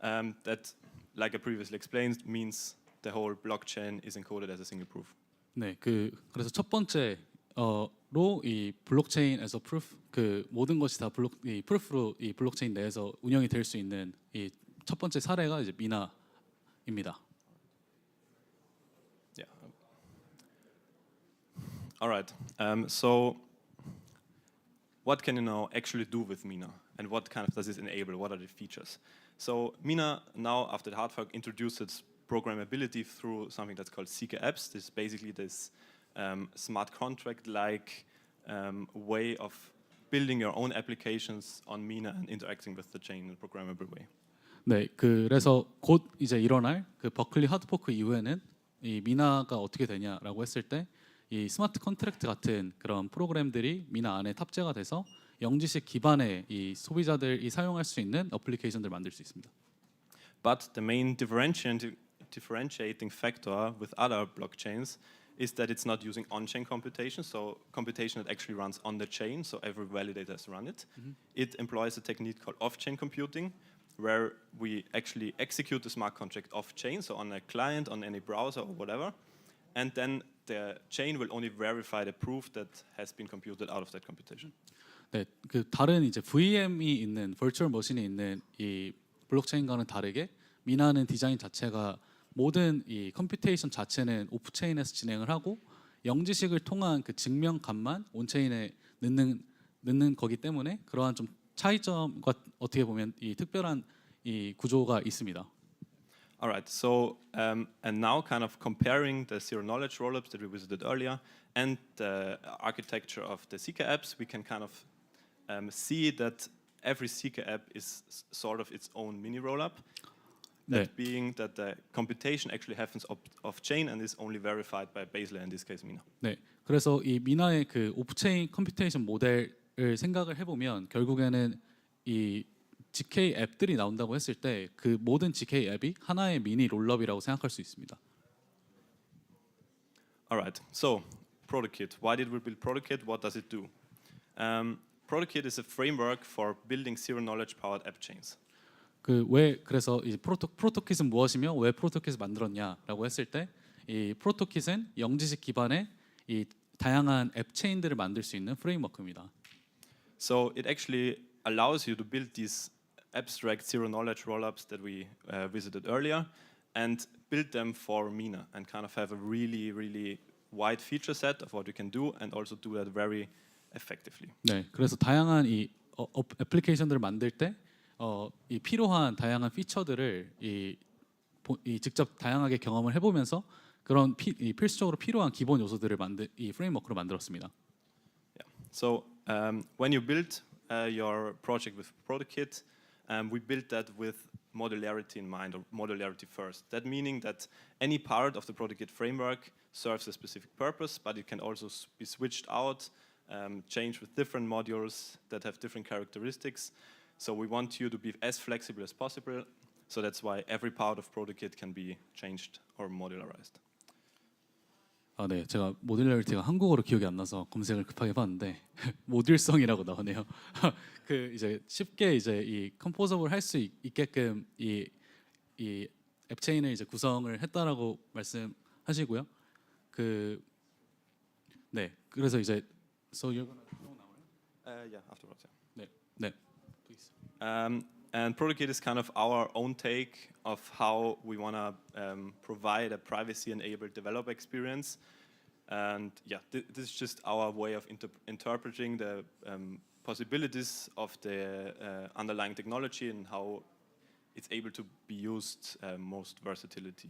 that, like I previously explained, means the whole blockchain is encoded as a single proof. 네, 그래서 첫 번째로 이 블록체인 에서 프루프 그 모든 것이 다 이 프루프로 이 블록체인 내에서 운영이 될 수 있는 이 첫 번째 사례가 이제 미나입니다. Yeah. All right. So, what can you now actually do with Mina, and what kind of does it enable? What are the features? So, Mina now, after the hard fork, introduced its programmability through something that's called zkApps. This is basically this smart contract-like way of building your own applications on Mina and interacting with the chain in a programmable way. 네, 그래서 곧 이제 일어날 그 버클리 하드포크 이후에는 이 미나가 어떻게 되냐라고 했을 때 이 스마트 컨트랙트 같은 그런 프로그램들이 미나 안에 탑재가 돼서 영지식 기반의 이 소비자들이 사용할 수 있는 어플리케이션들을 만들 수 있습니다. But the main differentiating factor with other blockchains is that it's not using on-chain computation, so computation that actually runs on the chain, so every validator has to run it. It employs a technique called off-chain computing, where we actually execute the smart contract off-chain, so on a client, on any browser or whatever, and then the chain will only verify the proof that has been computed out of that computation. 네, 그 다른 이제 VM이 있는 버추얼 머신이 있는 이 블록체인과는 다르게 미나는 디자인 자체가 모든 이 컴퓨테이션 자체는 오프체인에서 진행을 하고 영지식을 통한 그 증명값만 온체인에 넣는 거기 때문에 그러한 좀 차이점과 어떻게 보면 이 특별한 이 구조가 있습니다. All right, so and now kind of comparing the zero knowledge rollups that we visited earlier and the architecture of the zkApps, we can kind of see that every zkApp is sort of its own mini rollup. That being that the computation actually happens off-chain and is only verified by base layer, in this case Mina. 네, 그래서 이 미나의 그 오프체인 컴퓨테이션 모델을 생각을 해보면 결국에는 이 zk 앱들이 나온다고 했을 때 그 모든 zk 앱이 하나의 미니 롤업이라고 생각할 수 있습니다. All right, so ProtoKit. Why did we build ProtoKit? What does it do? ProtoKit is a framework for building zero knowledge powered app chains. 그래서 이 프로토킷은 무엇이며 왜 프로토킷을 만들었냐라고 했을 때 이 프로토킷은 영지식 기반의 이 다양한 앱 체인들을 만들 수 있는 프레임워크입니다. So it actually allows you to build these abstract zero knowledge rollups that we visited earlier and build them for Mina and kind of have a really, really wide feature set of what you can do and also do that very effectively. 네, 그래서 다양한 이 애플리케이션들을 만들 때 이 필요한 다양한 피처들을 이 직접 다양하게 경험을 해보면서 그런 이 필수적으로 필요한 기본 요소들을 이 프레임워크로 만들었습니다. Yeah. So when you build your project with ProtoKit, we built that with modularity in mind, or modularity first. That meaning that any part of the ProtoKit framework serves a specific purpose, but it can also be switched out, changed with different modules that have different characteristics. So we want you to be as flexible as possible. So that's why every part of ProtoKit can be changed or modularized. 네, 제가 모듈러리티가 한국어로 기억이 안 나서 검색을 급하게 봤는데 모듈성이라고 나오네요. 그 이제 쉽게 이제 이 컴포저블 할 수 있게끔 이 앱체인을 이제 구성을 했다라고 말씀하시고요. 네, 그래서 이제 so you're gonna Yeah, afterwards. Yeah. 네, please. And ProtoKit is kind of our own take of how we want to provide a privacy-enabled developer experience. And yeah, this is just our way of interpreting the possibilities of the underlying technology and how it's able to be used most versatility.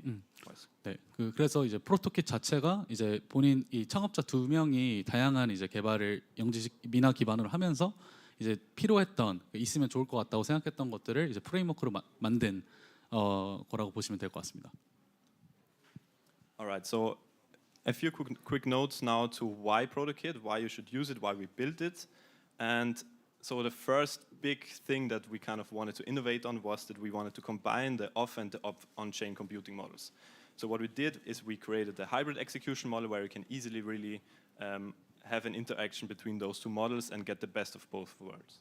네, 그래서 이제 프로토킷 자체가 이제 본인 이 창업자 두 명이 다양한 이제 개발을 영지식 미나 기반으로 하면서 이제 필요했던 있으면 좋을 것 같다고 생각했던 것들을 이제 프레임워크로 만든 거라고 보시면 될 것 같습니다. All right, so a few quick notes now to why ProtoKit, why you should use it, why we built it, and so the first big thing that we kind of wanted to innovate on was that we wanted to combine the off and the on-chain computing models. So what we did is we created a hybrid execution model where you can easily really have an interaction between those two models and get the best of both worlds.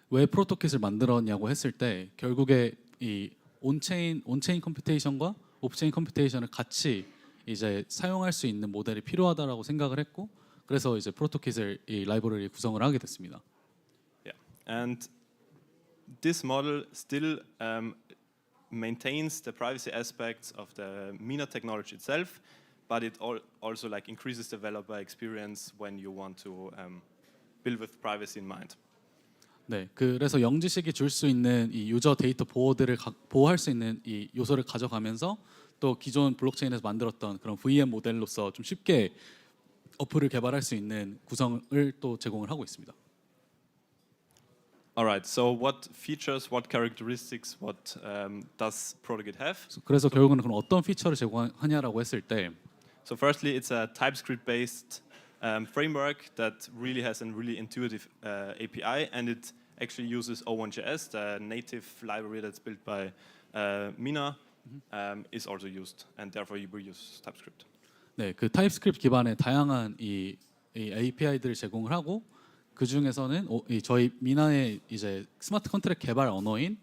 왜 프로토킷을 만들었냐고 했을 때 결국에 이 온체인 컴퓨테이션과 오프체인 컴퓨테이션을 같이 이제 사용할 수 있는 모델이 필요하다라고 생각을 했고 그래서 이제 프로토킷을 이 라이브러리 구성을 하게 됐습니다. Yeah, and this model still maintains the privacy aspects of the Mina technology itself, but it also like increases developer experience when you want to build with privacy in mind. 네, 그래서 영지식이 줄 수 있는 이 유저 데이터 보호들을 보호할 수 있는 이 요소를 가져가면서 또 기존 블록체인에서 만들었던 그런 VM 모델로서 좀 쉽게 어플을 개발할 수 있는 구성을 또 제공을 하고 있습니다. Alright, so what features, what characteristics, what does Protokit have? 그래서 결국은 그럼 어떤 피처를 제공하냐라고 했을 때 So firstly, it's a TypeScript-based framework that really has a really intuitive API, and it actually uses O1.js, the native library that's built by Mina, is also used, and therefore we use TypeScript. 네, 그 타입스크립트 기반의 다양한 이 API들을 제공을 하고 그 중에서는 저희 미나의 이제 스마트 컨트랙트 개발 언어인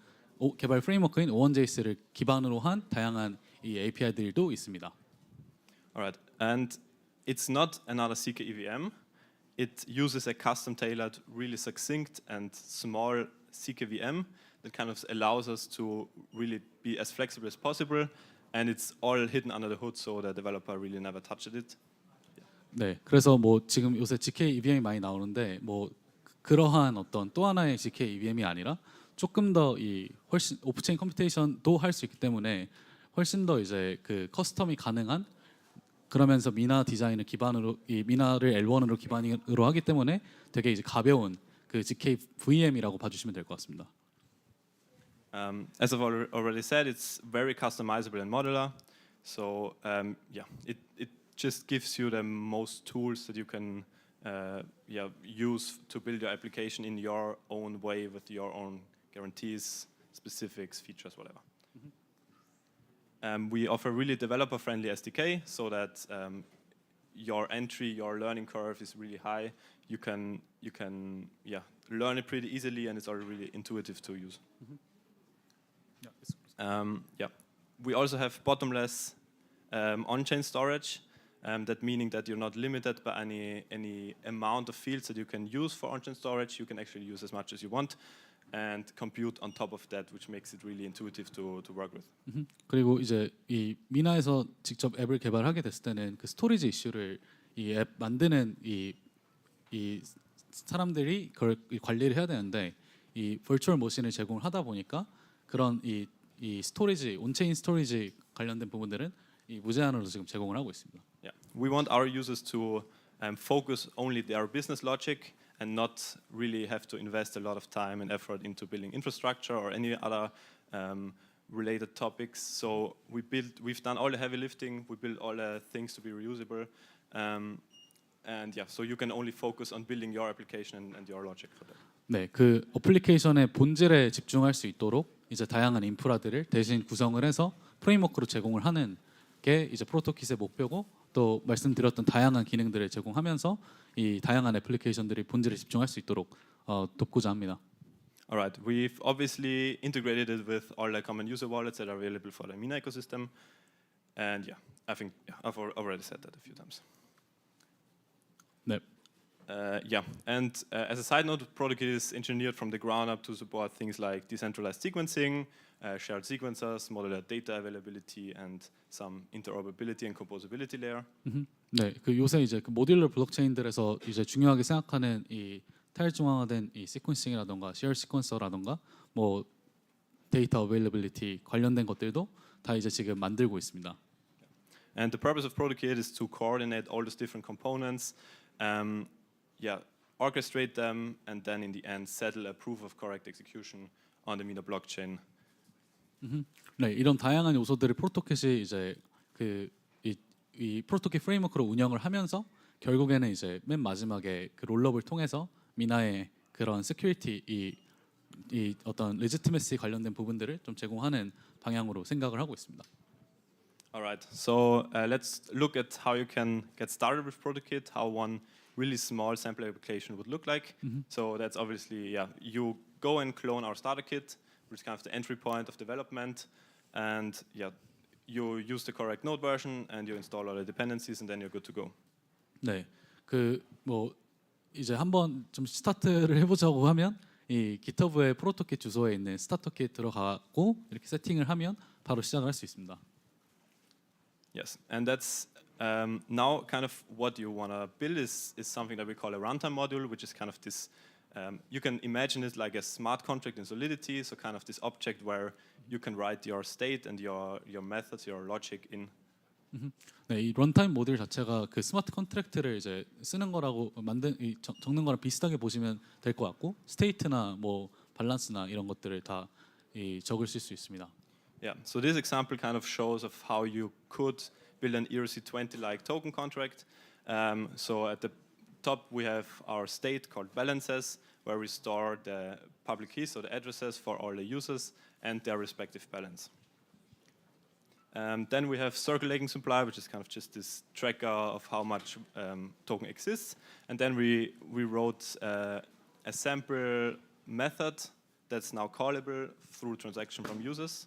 개발 프레임워크인 O1JS를 기반으로 한 다양한 이 API들도 있습니다. Alright, and it's not another zk EVM. It uses a custom-tailored, really succinct and small zk VM that kind of allows us to really be as flexible as possible, and it's all hidden under the hood, so the developer really never touched it. 네, 그래서 뭐 지금 요새 zk EVM이 많이 나오는데 뭐 그러한 어떤 또 하나의 zk EVM이 아니라 조금 더 이 훨씬 오프체인 컴퓨테이션도 할 수 있기 때문에 훨씬 더 이제 그 커스텀이 가능한 그러면서 미나 디자인을 기반으로 이 미나를 L1으로 기반으로 하기 때문에 되게 이제 가벼운 그 zk VM이라고 봐주시면 될 것 같습니다. As I've already said, it's very customizable and modular. So yeah, it just gives you the most tools that you can use to build your application in your own way with your own guarantees, specifics, features, whatever. We offer really developer-friendly SDK so that your entry, your learning curve is really high. You can learn it pretty easily, and it's already really intuitive to use. We also have bottomless on-chain storage. That meaning that you're not limited by any amount of fields that you can use for on-chain storage. You can actually use as much as you want and compute on top of that, which makes it really intuitive to work with. 그리고 이제 이 미나에서 직접 앱을 개발하게 됐을 때는 그 스토리지 이슈를 이 앱 만드는 이 사람들이 그걸 관리를 해야 되는데 이 버추얼 머신을 제공을 하다 보니까 그런 이 스토리지 온체인 스토리지 관련된 부분들은 이 무제한으로 지금 제공을 하고 있습니다. Yeah, we want our users to focus only their business logic and not really have to invest a lot of time and effort into building infrastructure or any other related topics. So we've done all the heavy lifting. We built all the things to be reusable, and yeah, so you can only focus on building your application and your logic for that. 네, 그 어플리케이션의 본질에 집중할 수 있도록 이제 다양한 인프라들을 대신 구성을 해서 프레임워크로 제공을 하는 게 이제 프로토킷의 목표고 또 말씀드렸던 다양한 기능들을 제공하면서 이 다양한 애플리케이션들이 본질에 집중할 수 있도록 돕고자 합니다. Alright, we've obviously integrated it with all the common user wallets that are available for the Mina ecosystem, and yeah, I think I've already said that a few times. 네. Yeah, and as a side note, Protokit is engineered from the ground up to support things like decentralized sequencing, shared sequencers, modular data availability, and some interoperability and composability layer. 네, 그 요새 이제 그 모듈러 블록체인들에서 이제 중요하게 생각하는 이 타일중앙화된 이 시퀀싱이라던가 쉐어 시퀀서라던가 뭐 데이터 어베일러빌리티 관련된 것들도 다 이제 지금 만들고 있습니다. And the purpose of Protokit is to coordinate all these different components, orchestrate them, and then in the end settle a proof of correct execution on the Mina blockchain. 네, 이런 다양한 요소들을 프로토킷이 이제 이 프로토킷 프레임워크로 운영을 하면서 결국에는 이제 맨 마지막에 그 롤업을 통해서 미나의 그런 security 이 어떤 legitimacy 관련된 부분들을 좀 제공하는 방향으로 생각을 하고 있습니다. All right. So let's look at how you can get started with ProtoKit, how one really small sample application would look like. So that's obviously, yeah, you go and clone our starter kit, which is kind of the entry point of development. And yeah, you use the correct node version and you install all the dependencies and then you're good to go. 네, 그 뭐 이제 한번 좀 스타트를 해보자고 하면 이 GitHub의 프로토킷 주소에 있는 스타터킷 들어가고 이렇게 세팅을 하면 바로 시작을 할 수 있습니다. Yes, and that's now kind of what you want to build is something that we call a runtime module, which is kind of this, you can imagine it like a smart contract in Solidity, so kind of this object where you can write your state and your methods, your logic in. 네, 이 런타임 모듈 자체가 그 스마트 컨트랙트를 이제 쓰는 거라고 적는 거랑 비슷하게 보시면 될 것 같고 스테이트나 뭐 밸런스나 이런 것들을 다 적으실 수 있습니다. Yeah, so this example kind of shows of how you could build an ERC20-like token contract. So at the top we have our state called balances, where we store the public keys, so the addresses for all the users and their respective balance. Then we have circulating supply, which is kind of just this tracker of how much token exists. And then we wrote a sample method that's now callable through transaction from users.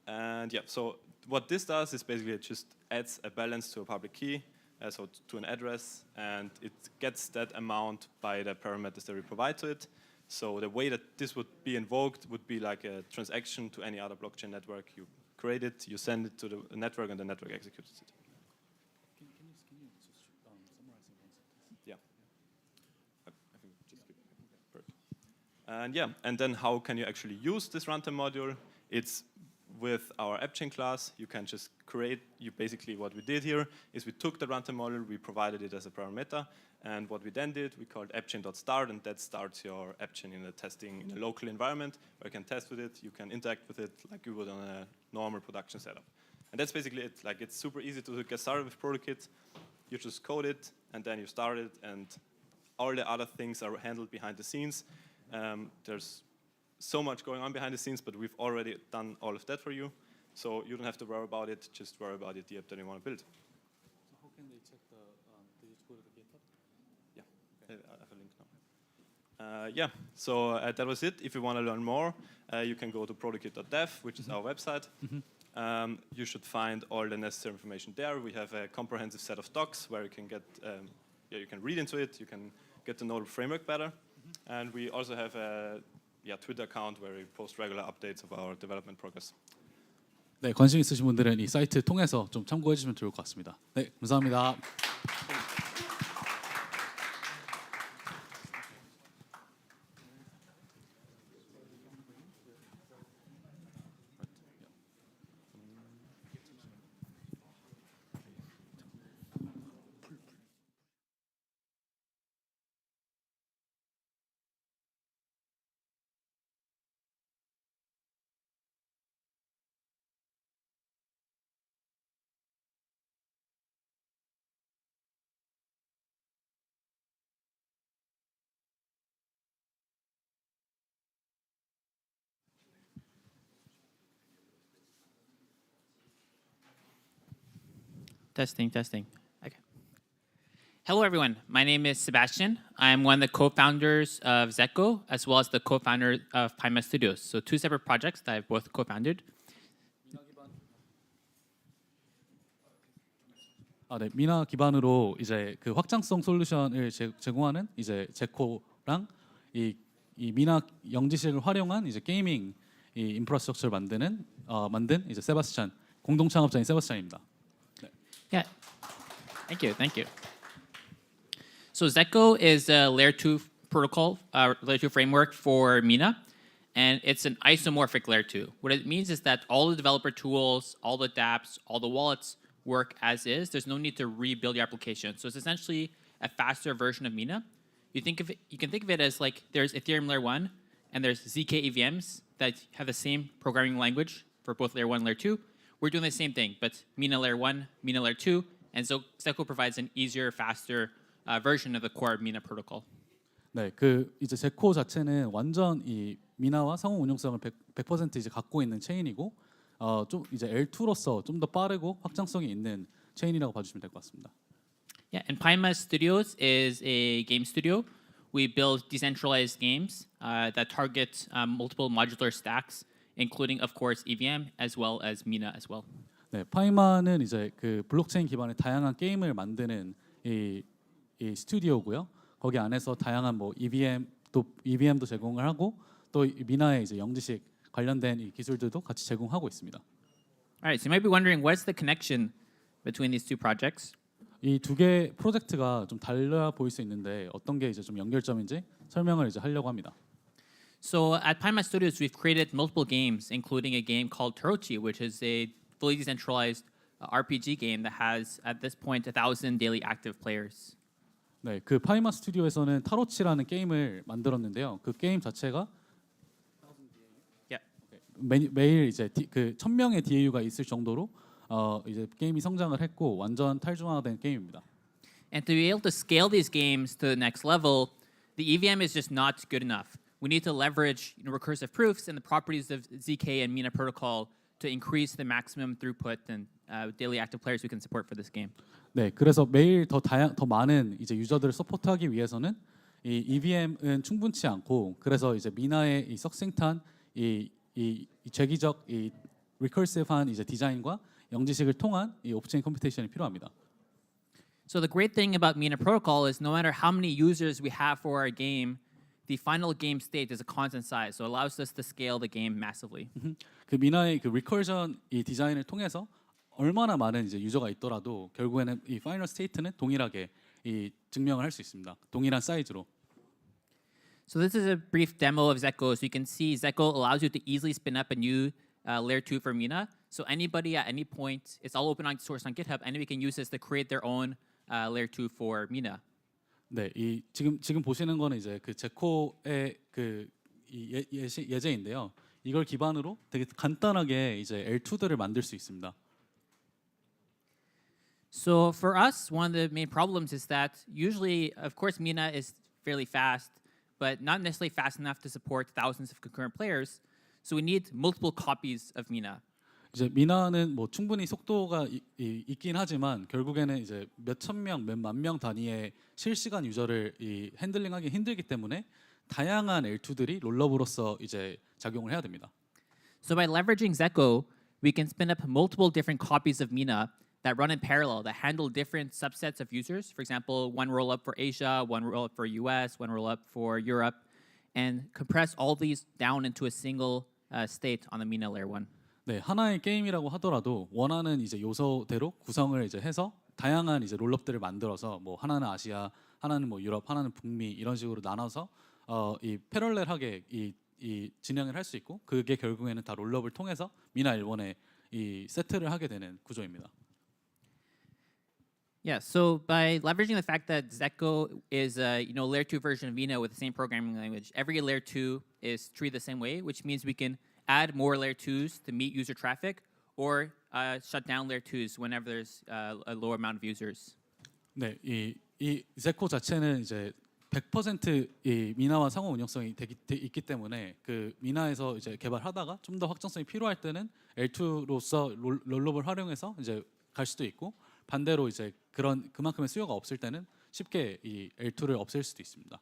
And yeah, so what this does is basically it just adds a balance to a public key, so to an address, and it gets that amount by the parameters that we provide to it. So the way that this would be invoked would be like a transaction to any other blockchain network. You create it, you send it to the network, and the network executes it. Can you just summarize in one sentence? Yeah. I think just keep it. Perfect. And yeah, and then how can you actually use this runtime module? It's with our AppChain class. You can just create, basically what we did here is we took the runtime module, we provided it as a parameter, and what we then did, we called appchain.start, and that starts your appchain in a testing in a local environment where you can test with it, you can interact with it like you would on a normal production setup. And that's basically it. Like, it's super easy to get started with ProtoKit. You just code it, and then you start it, and all the other things are handled behind the scenes. There's so much going on behind the scenes, but we've already done all of that for you. So you don't have to worry about it, just worry about the app that you want to build. So how can they check the, did you go to the GitHub? Yeah, I have a link now. Yeah, so that was it. If you want to learn more, you can go to protokit.dev, which is our website. You should find all the necessary information there. We have a comprehensive set of docs where you can get, you can read into it, you can get to know the framework better. And we also have a Twitter account where we post regular updates of our development progress. 네, 관심 있으신 분들은 이 사이트 통해서 좀 참고해 주시면 좋을 것 같습니다. 네, 감사합니다. Testing. Okay. Hello, everyone. My name is Sebastian. I'm one of the co-founders of zkCo, as well as the co-founder of Pima Studios. So two separate projects that I've both co-founded. 네, 미나 기반으로 이제 그 확장성 솔루션을 제공하는 이제 zkCo랑 이 미나 영지식을 활용한 이제 게이밍 이 인프라스트럭처를 만든 이제 세바스찬 공동 창업자인 세바스찬입니다. Yeah. Thank you. So zkCo is a layer 2 protocol, layer 2 framework for Mina, and it's an isomorphic layer 2. What it means is that all the developer tools, all the dApps, all the wallets work as is. There's no need to rebuild your application. So it's essentially a faster version of Mina. You can think of it as like there's Ethereum layer 1 and there's zk EVMs that have the same programming language for both layer 1 and layer 2. We're doing the same thing, but Mina layer 1, Mina layer 2, and so zkCo provides an easier, faster version of the core Mina protocol. 네, 그 이제 제코 자체는 완전 이 미나와 상호 운용성을 100% 이제 갖고 있는 체인이고 좀 이제 L2로서 좀 더 빠르고 확장성이 있는 체인이라고 봐주시면 될 것 같습니다. Yeah, and Pima Studios is a game studio. We build decentralized games that target multiple modular stacks, including, of course, EVM as well as Mina as well. 네, 파이마는 이제 그 블록체인 기반의 다양한 게임을 만드는 이 스튜디오고요. 거기 안에서 다양한 뭐 EVM도 제공을 하고 또 이 미나의 이제 영지식 관련된 이 기술들도 같이 제공하고 있습니다. All right, so you might be wondering what's the connection between these two projects? 이 두 개 프로젝트가 좀 달라 보일 수 있는데 어떤 게 이제 좀 연결점인지 설명을 이제 하려고 합니다. So at Pima Studios, we've created multiple games, including a game called Tarochi, which is a fully decentralized RPG game that has, at this point, 1,000 daily active players. 네, 그 파이마 스튜디오에서는 타로치라는 게임을 만들었는데요. 그 게임 자체가 Yeah. 매일 이제 그 1,000명의 DAU가 있을 정도로 이제 게임이 성장을 했고 완전 탈중화된 게임입니다. And to be able to scale these games to the next level, the EVM is just not good enough. We need to leverage recursive proofs and the properties of zk and Mina Protocol to increase the maximum throughput and daily active players we can support for this game. 네, 그래서 매일 더 많은 이제 유저들을 서포트하기 위해서는 이 EVM은 충분치 않고 그래서 이제 미나의 이 석생탄 이 재기적 이 리커시브한 이제 디자인과 영지식을 통한 이 오프체인 컴퓨테이션이 필요합니다. So the great thing about Mina Protocol is no matter how many users we have for our game, the final game state is a constant size, so it allows us to scale the game massively. 그 미나의 그 리커전 이 디자인을 통해서 얼마나 많은 이제 유저가 있더라도 결국에는 이 파이널 스테이트는 동일하게 이 증명을 할 수 있습니다. 동일한 사이즈로. So this is a brief demo of zkCo. So you can see zkCo allows you to easily spin up a new layer 2 for Mina. So anybody at any point, it's all open source on GitHub. Anybody can use this to create their own layer 2 for Mina. 네, 이 지금 보시는 거는 이제 그 제코의 그 예제인데요. 이걸 기반으로 되게 간단하게 이제 L2들을 만들 수 있습니다. So for us, one of the main problems is that usually, of course, Mina is fairly fast, but not necessarily fast enough to support thousands of concurrent players. So we need multiple copies of Mina. 이제 미나는 뭐 충분히 속도가 있긴 하지만 결국에는 이제 몇천 명, 몇만 명 단위의 실시간 유저를 이 핸들링하기 힘들기 때문에 다양한 L2들이 롤러브로서 이제 작용을 해야 됩니다. So by leveraging zkCo, we can spin up multiple different copies of Mina that run in parallel, that handle different subsets of users. For example, one rollup for Asia, one rollup for US, one rollup for Europe, and compress all these down into a single state on the Mina layer 1. 네, 하나의 게임이라고 하더라도 원하는 이제 요소대로 구성을 이제 해서 다양한 이제 롤업들을 만들어서 뭐 하나는 아시아, 하나는 뭐 유럽, 하나는 북미 이런 식으로 나눠서 이 패럴렐하게 이 진행을 할 수 있고 그게 결국에는 다 롤업을 통해서 미나 1번에 이 세트를 하게 되는 구조입니다. Yeah, so by leveraging the fact that zkCo is a layer 2 version of Mina with the same programming language, every layer 2 is treated the same way, which means we can add more layer 2s to meet user traffic or shut down layer 2s whenever there's a lower amount of users. 네, 이 zkCo 자체는 이제 100% 이 미나와 상호 운영성이 있기 때문에 그 미나에서 이제 개발하다가 좀 더 확장성이 필요할 때는 L2로서 롤업을 활용해서 이제 갈 수도 있고 반대로 이제 그만큼의 수요가 없을 때는 쉽게 이 L2를 없앨 수도 있습니다.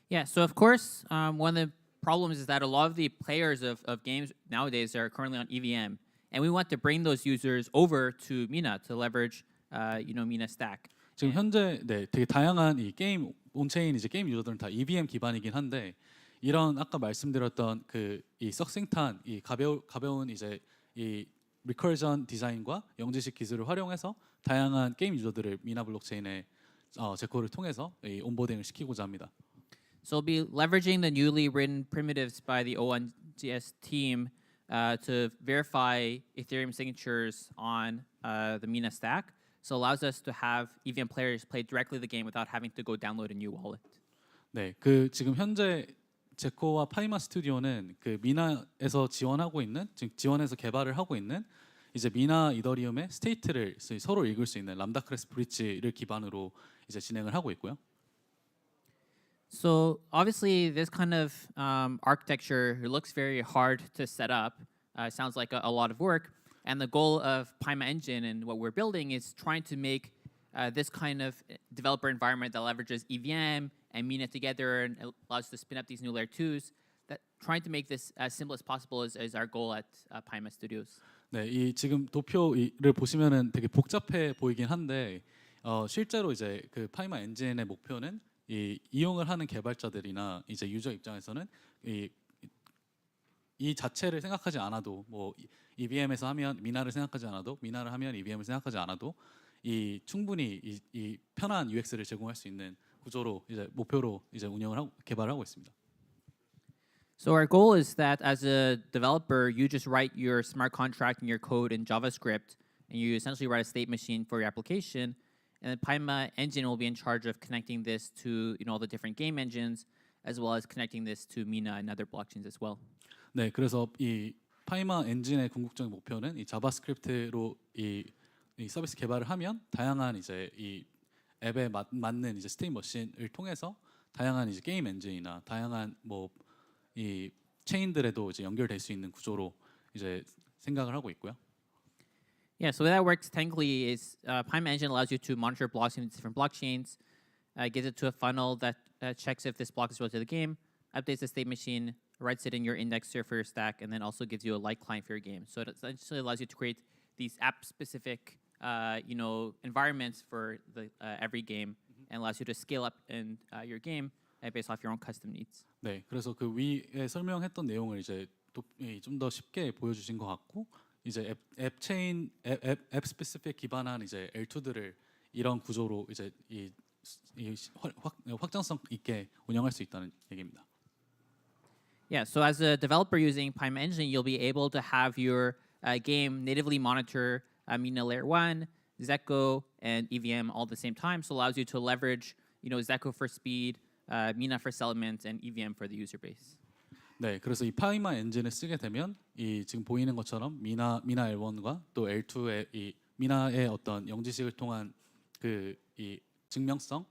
Yeah, so of course, one of the problems is that a lot of the players of games nowadays are currently on EVM, and we want to bring those users over to Mina to leverage, Mina stack. 지금 현재 네, 되게 다양한 이 게임 온체인 이제 게임 유저들은 다 EVM 기반이긴 한데 이런 아까 말씀드렸던 그 이 석생탄 이 가벼운 이제 이 리커전 디자인과 영지식 기술을 활용해서 다양한 게임 유저들을 미나 블록체인의 zkCo를 통해서 이 온보딩을 시키고자 합니다. So we'll be leveraging the newly written primitives by the O1GS team to verify Ethereum signatures on the Mina stack. So it allows us to have EVM players play directly the game without having to go download a new wallet. 네, 그 지금 현재 zkCo와 파이마 스튜디오는 그 미나에서 지원하고 있는 즉 지원해서 개발을 하고 있는 이제 미나 이더리움의 스테이트를 서로 읽을 수 있는 람다 크레스 브릿지를 기반으로 이제 진행을 하고 있고요. So obviously, this kind of architecture looks very hard to set up. Sounds like a lot of work. And the goal of Pima Engine and what we're building is trying to make this kind of developer environment that leverages EVM and Mina together and allows you to spin up these new layer 2s. That trying to make this as simple as possible is our goal at Pima Studios. 네, 이 지금 도표를 보시면은 되게 복잡해 보이긴 한데 실제로 이제 그 파이마 엔진의 목표는 이 이용을 하는 개발자들이나 이제 유저 입장에서는 이 자체를 생각하지 않아도 뭐 EVM에서 하면 미나를 생각하지 않아도 미나를 하면 EVM을 생각하지 않아도 이 충분히 이 편한 UX를 제공할 수 있는 구조로 이제 목표로 이제 운영을 하고 개발을 하고 있습니다. So our goal is that as a developer, you just write your smart contract and your code in JavaScript, and you essentially write a state machine for your application. And the Pima engine will be in charge of connecting this to all the different game engines, as well as connecting this to Mina and other blockchains as well. 네, 그래서 이 파이마 엔진의 궁극적인 목표는 이 자바스크립트로 이 서비스 개발을 하면 다양한 이제 이 앱에 맞는 이제 스테이트 머신을 통해서 다양한 이제 게임 엔진이나 다양한 뭐 이 체인들에도 이제 연결될 수 있는 구조로 이제 생각을 하고 있고요. Yeah, so the way that works technically is Pima Engine allows you to monitor blocks in different blockchains, gives it to a funnel that checks if this block is related to the game, updates the state machine, writes it in your indexer for your stack, and then also gives you a light client for your game. So it essentially allows you to create these app-specific, environments for every game, and allows you to scale up in your game based off your own custom needs. 네, 그래서 그 위에 설명했던 내용을 이제 좀 더 쉽게 보여주신 것 같고 이제 앱 체인 앱 스페시픽 기반한 이제 L2들을 이런 구조로 이제 확장성 있게 운영할 수 있다는 얘기입니다. Yeah, so as a developer using Pima Engine, you'll be able to have your game natively monitor Mina Layer 1, zkCo, and EVM all at the same time. So it allows you to leverage, zkCo for speed, Mina for settlement, and EVM for the user base. 네, 그래서 이 파이마 엔진을 쓰게 되면 이 지금 보이는 것처럼 미나 L1과 또 L2의 이 미나의 어떤 영지식을 통한 그 이 증명성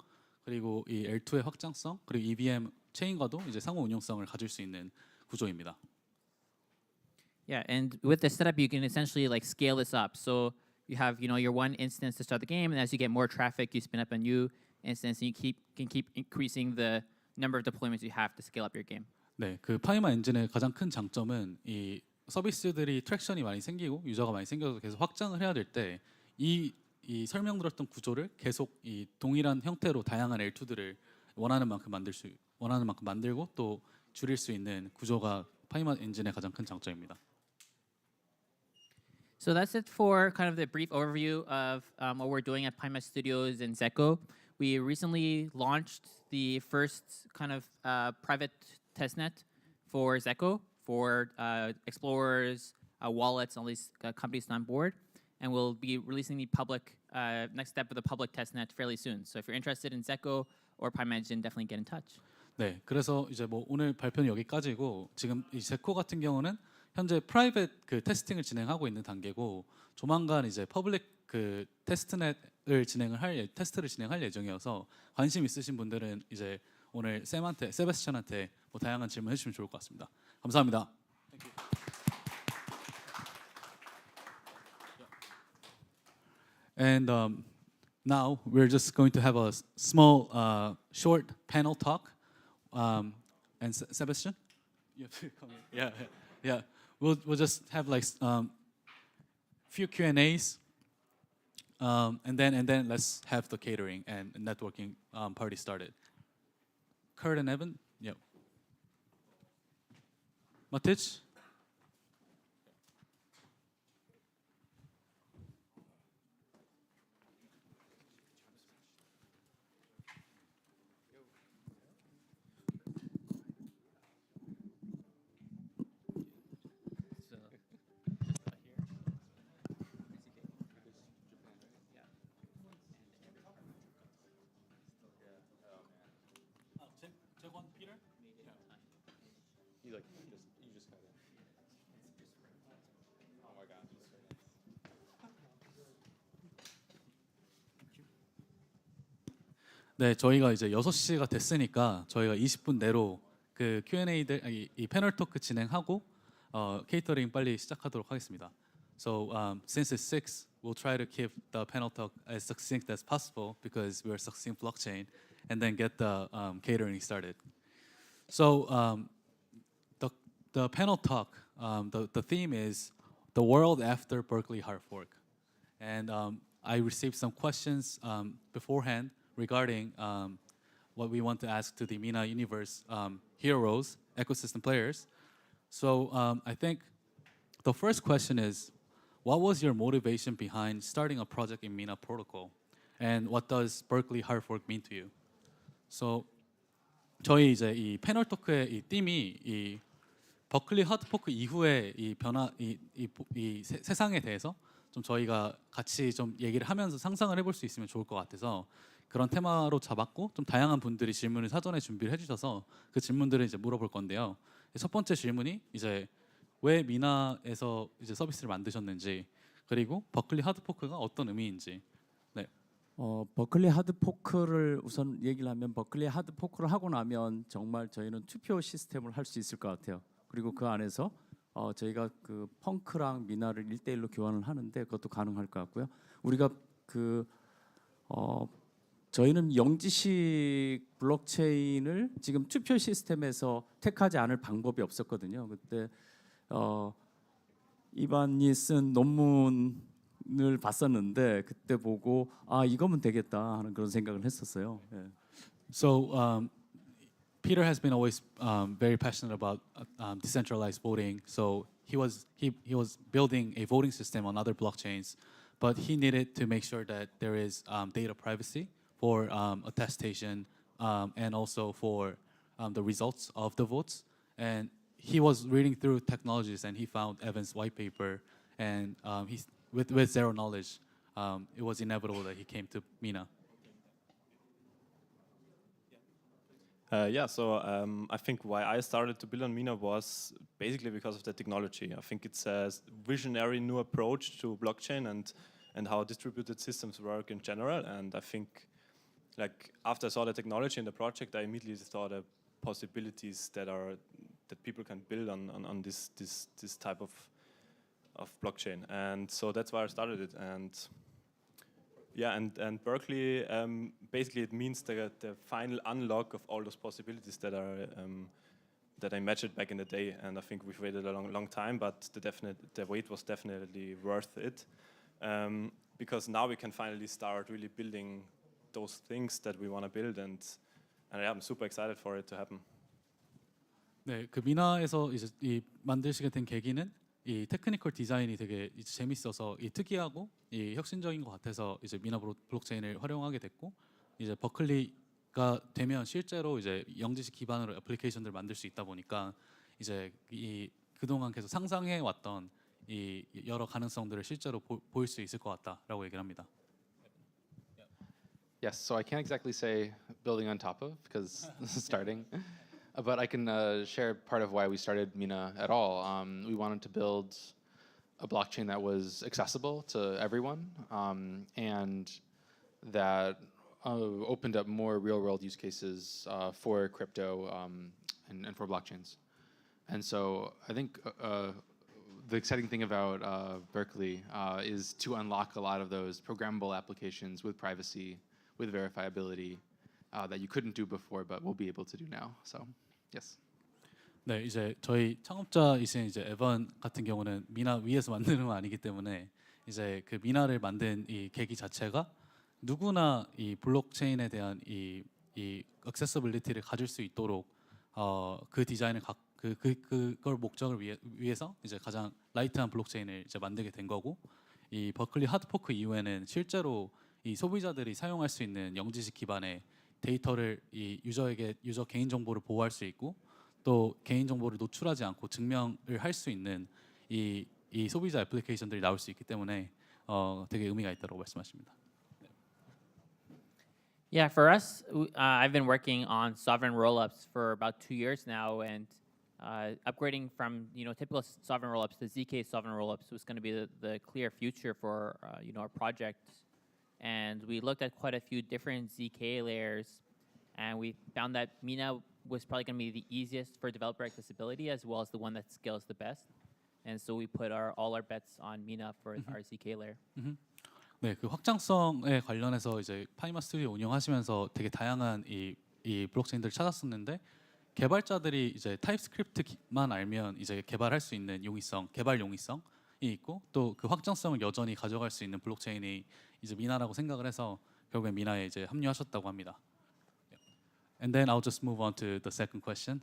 그리고 이 L2의 확장성 그리고 EVM 체인과도 이제 상호 운용성을 가질 수 있는 구조입니다. Yeah, and with this setup, you can essentially scale this up. So you have your one instance to start the game, and as you get more traffic, you spin up a new instance, and you can keep increasing the number of deployments you have to scale up your game. 네, 그 파이마 엔진의 가장 큰 장점은 이 서비스들이 트랙션이 많이 생기고 유저가 많이 생겨서 계속 확장을 해야 될 때 이 설명드렸던 구조를 계속 이 동일한 형태로 다양한 L2들을 원하는 만큼 만들고 또 줄일 수 있는 구조가 파이마 엔진의 가장 큰 장점입니다. So that's it for kind of the brief overview of what we're doing at Pima Studios and zkCo. We recently launched the first kind of private testnet for zkCo for explorers, wallets, all these companies on board. And we'll be releasing the public next step of the public testnet fairly soon. So if you're interested in zkCo or Pima Engine, definitely get in touch. 네, 그래서 이제 뭐 오늘 발표는 여기까지고 지금 이 zkCo 같은 경우는 현재 프라이빗 그 테스팅을 진행하고 있는 단계고 조만간 이제 퍼블릭 그 테스트를 진행할 예정이어서 관심 있으신 분들은 이제 오늘 세바스찬한테 뭐 다양한 질문 해주시면 좋을 것 같습니다. 감사합니다. And now we're just going to have a small, short panel talk. And Sebastian, you have to come in. Yeah. We'll just have few Q&As, and then let's have the catering and networking party started. Kurt and Evan, yeah. Matic. 네, 저희가 이제 6시가 됐으니까 저희가 20분 내로 그 Q&A들 이 패널 토크 진행하고 케이터링 빨리 시작하도록 하겠습니다. So since it's 6, we'll try to keep the panel talk as succinct as possible because we're a succinct blockchain, and then get the catering started. So the panel talk, the theme is the world after Berkeley hard fork, and I received some questions beforehand regarding what we want to ask to the Mina universe heroes, ecosystem players. So I think the first question is, what was your motivation behind starting a project in Mina Protocol, and what does Berkeley hard fork mean to you? So 저희 이제 이 패널 토크의 이 띠이 이 버클리 하드포크 이후의 이 변화, 세상에 대해서 좀 저희가 같이 좀 얘기를 하면서 상상을 해볼 수 있으면 좋을 것 같아서 그런 테마로 잡았고, 좀 다양한 분들이 질문을 사전에 준비를 해주셔서 그 질문들을 이제 물어볼 건데요. 첫 번째 질문이 이제 왜 미나에서 이제 서비스를 만드셨는지, 그리고 버클리 하드포크가 어떤 의미인지. 네. 버클리 하드포크를 우선 얘기를 하면, 버클리 하드포크를 하고 나면 정말 저희는 투표 시스템을 할 수 있을 것 같아요. 그리고 그 안에서 저희가 그 펑크랑 미나를 1대1로 교환을 하는데 그것도 가능할 것 같고요. 우리가 저희는 영지식 블록체인을 지금 투표 시스템에서 택하지 않을 방법이 없었거든요. 그때 이반이 쓴 논문을 봤었는데 그때 보고 이거면 되겠다 하는 그런 생각을 했었어요. 예. So Peter has been always very passionate about decentralized voting. So he was building a voting system on other blockchains, but he needed to make sure that there is data privacy for attestation and also for the results of the votes. And he was reading through technologies and he found Evan's white paper, and with zero knowledge, it was inevitable that he came to Mina. So I think why I started to build on Mina was basically because of the technology. I think it's a visionary new approach to blockchain and how distributed systems work in general. And I think, like, after I saw the technology in the project, I immediately saw the possibilities that people can build on this type of blockchain. And so that's why I started it. And yeah, and Berkeley, basically it means the final unlock of all those possibilities that I imagined back in the day. And I think we've waited a long time, but the wait was definitely worth it, because now we can finally start really building those things that we want to build, and yeah, I'm super excited for it to happen. 네, 그 미나에서 이제 이 만드시게 된 계기는 이 테크니컬 디자인이 되게 이제 재밌어서 이 특이하고 이 혁신적인 것 같아서 이제 미나 블록체인을 활용하게 됐고, 이제 버클리가 되면 실제로 이제 영지식 기반으로 애플리케이션들을 만들 수 있다 보니까 이제 이 그동안 계속 상상해 왔던 이 여러 가능성들을 실제로 보일 수 있을 것 같다라고 얘기를 합니다. Yes, so I can't exactly say building on top of, because this is starting. But I can share part of why we started Mina at all. We wanted to build a blockchain that was accessible to everyone, and that opened up more real-world use cases for crypto and for blockchains. And so I think the exciting thing about Berkeley is to unlock a lot of those programmable applications with privacy, with verifiability, that you couldn't do before, but will be able to do now. So, yes. 네, 이제 저희 창업자이신 이제 에반 같은 경우는 미나 위에서 만드는 건 아니기 때문에 이제 그 미나를 만든 이 계기 자체가 누구나 이 블록체인에 대한 이 액세서빌리티를 가질 수 있도록 그 디자인을 그걸 목적을 위해서 이제 가장 라이트한 블록체인을 이제 만들게 된 거고, 이 버클리 하드포크 이후에는 실제로 이 소비자들이 사용할 수 있는 영지식 기반의 데이터를 이 유저 개인 정보를 보호할 수 있고, 또 개인 정보를 노출하지 않고 증명을 할 수 있는 이 소비자 애플리케이션들이 나올 수 있기 때문에 되게 의미가 있다고 말씀하십니다. Yeah, for us, I've been working on sovereign rollups for about 2 years now, and upgrading from typical sovereign rollups to zk sovereign rollups was going to be the clear future for our project. and we looked at quite a few different zk layers, and we found that Mina was probably going to be the easiest for developer accessibility as well as the one that scales the best. And so we put all our bets on Mina for our zk layer. 네, 그 확장성에 관련해서 이제 파이마 스튜디오 운영하시면서 되게 다양한 이 블록체인들을 찾았었는데 개발자들이 이제 타입스크립트만 알면 이제 개발할 수 있는 개발 용이성이 있고 또 그 확장성을 여전히 가져갈 수 있는 블록체인이 이제 미나라고 생각을 해서 결국엔 미나에 이제 합류하셨다고 합니다. And then I'll just move on to the second question.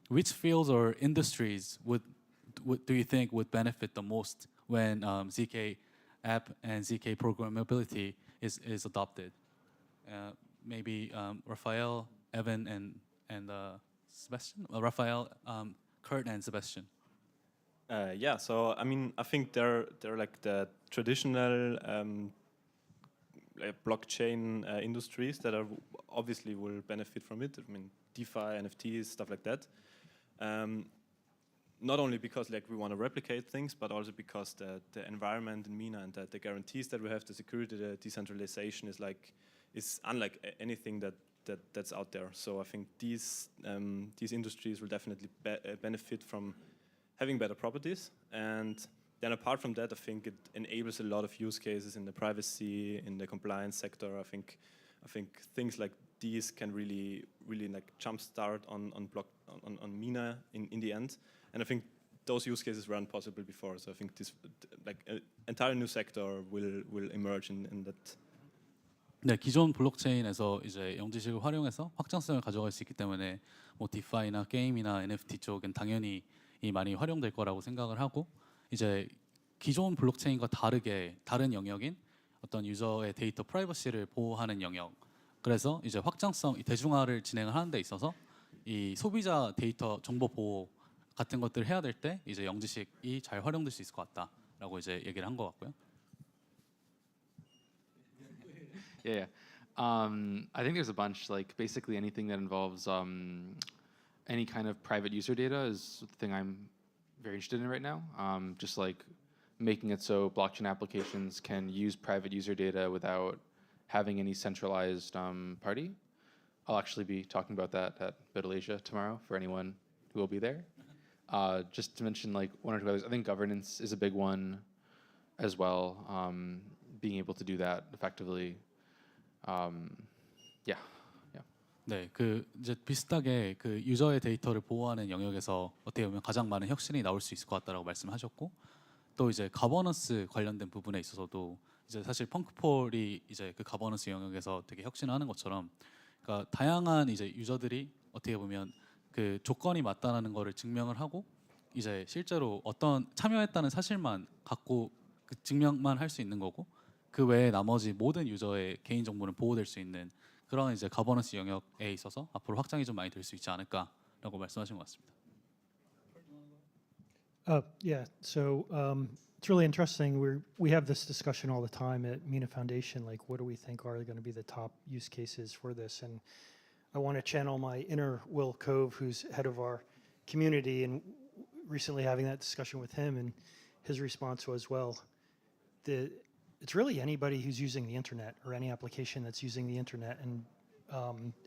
Which fields or industries do you think would benefit the most when zk app and zk programmability is adopted? Maybe Raphael, Evan, and Sebastian. Raphael, Kurt, and Sebastian. Yeah, so I mean, I think they're like the traditional like blockchain industries that are obviously will benefit from it. I mean, DeFi, NFTs, stuff like that. Not only because like we want to replicate things, but also because the environment in Mina and the guarantees that we have, the security, the decentralization is unlike anything that's out there. So I think these industries will definitely benefit from having better properties. And then apart from that, I think it enables a lot of use cases in the privacy, in the compliance sector. I think things like these can really like jumpstart on Mina in the end. And I think those use cases weren't possible before. So I think this like an entire new sector will emerge in that. 네, 기존 블록체인에서 이제 영지식을 활용해서 확장성을 가져갈 수 있기 때문에 뭐 디파이나 게임이나 NFT 쪽은 당연히 많이 활용될 거라고 생각을 하고 이제 기존 블록체인과 다르게 다른 영역인 어떤 유저의 데이터 프라이버시를 보호하는 영역. 그래서 이제 확장성, 대중화를 진행을 하는 데 있어서 이 소비자 데이터 정보 보호 같은 것들을 해야 될 때 이제 영지식이 잘 활용될 수 있을 것 같다라고 이제 얘기를 한 것 같고요. Yeah. I think there's a bunch, like basically anything that involves any kind of private user data is the thing I'm very interested in right now. Just like making it so blockchain applications can use private user data without having any centralized party. I'll actually be talking about that at BitAsia tomorrow for anyone who will be there. Just to mention like one or two others, I think governance is a big one as well. Being able to do that effectively. Yeah. 네, 그 이제 비슷하게 그 유저의 데이터를 보호하는 영역에서 어떻게 보면 가장 많은 혁신이 나올 수 있을 것 같다라고 말씀하셨고, 또 이제 가버넌스 관련된 부분에 있어서도 이제 사실 펑크폴이 이제 그 가버넌스 영역에서 되게 혁신하는 것처럼, 그러니까 다양한 이제 유저들이 어떻게 보면 그 조건이 맞다는 거를 증명을 하고 이제 실제로 어떤 참여했다는 사실만 갖고 그 증명만 할 수 있는 거고, 그 외에 나머지 모든 유저의 개인 정보는 보호될 수 있는 그런 이제 가버넌스 영역에 있어서 앞으로 확장이 좀 많이 될 수 있지 않을까라고 말씀하신 것 같습니다. Yeah, so it's really interesting. We have this discussion all the time at Mina Foundation, like what do we think are going to be the top use cases for this? And I want to channel my inner Will Cove, who's head of our community, and recently having that discussion with him, and his response was, well, it's really anybody who's using the internet or any application that's using the internet and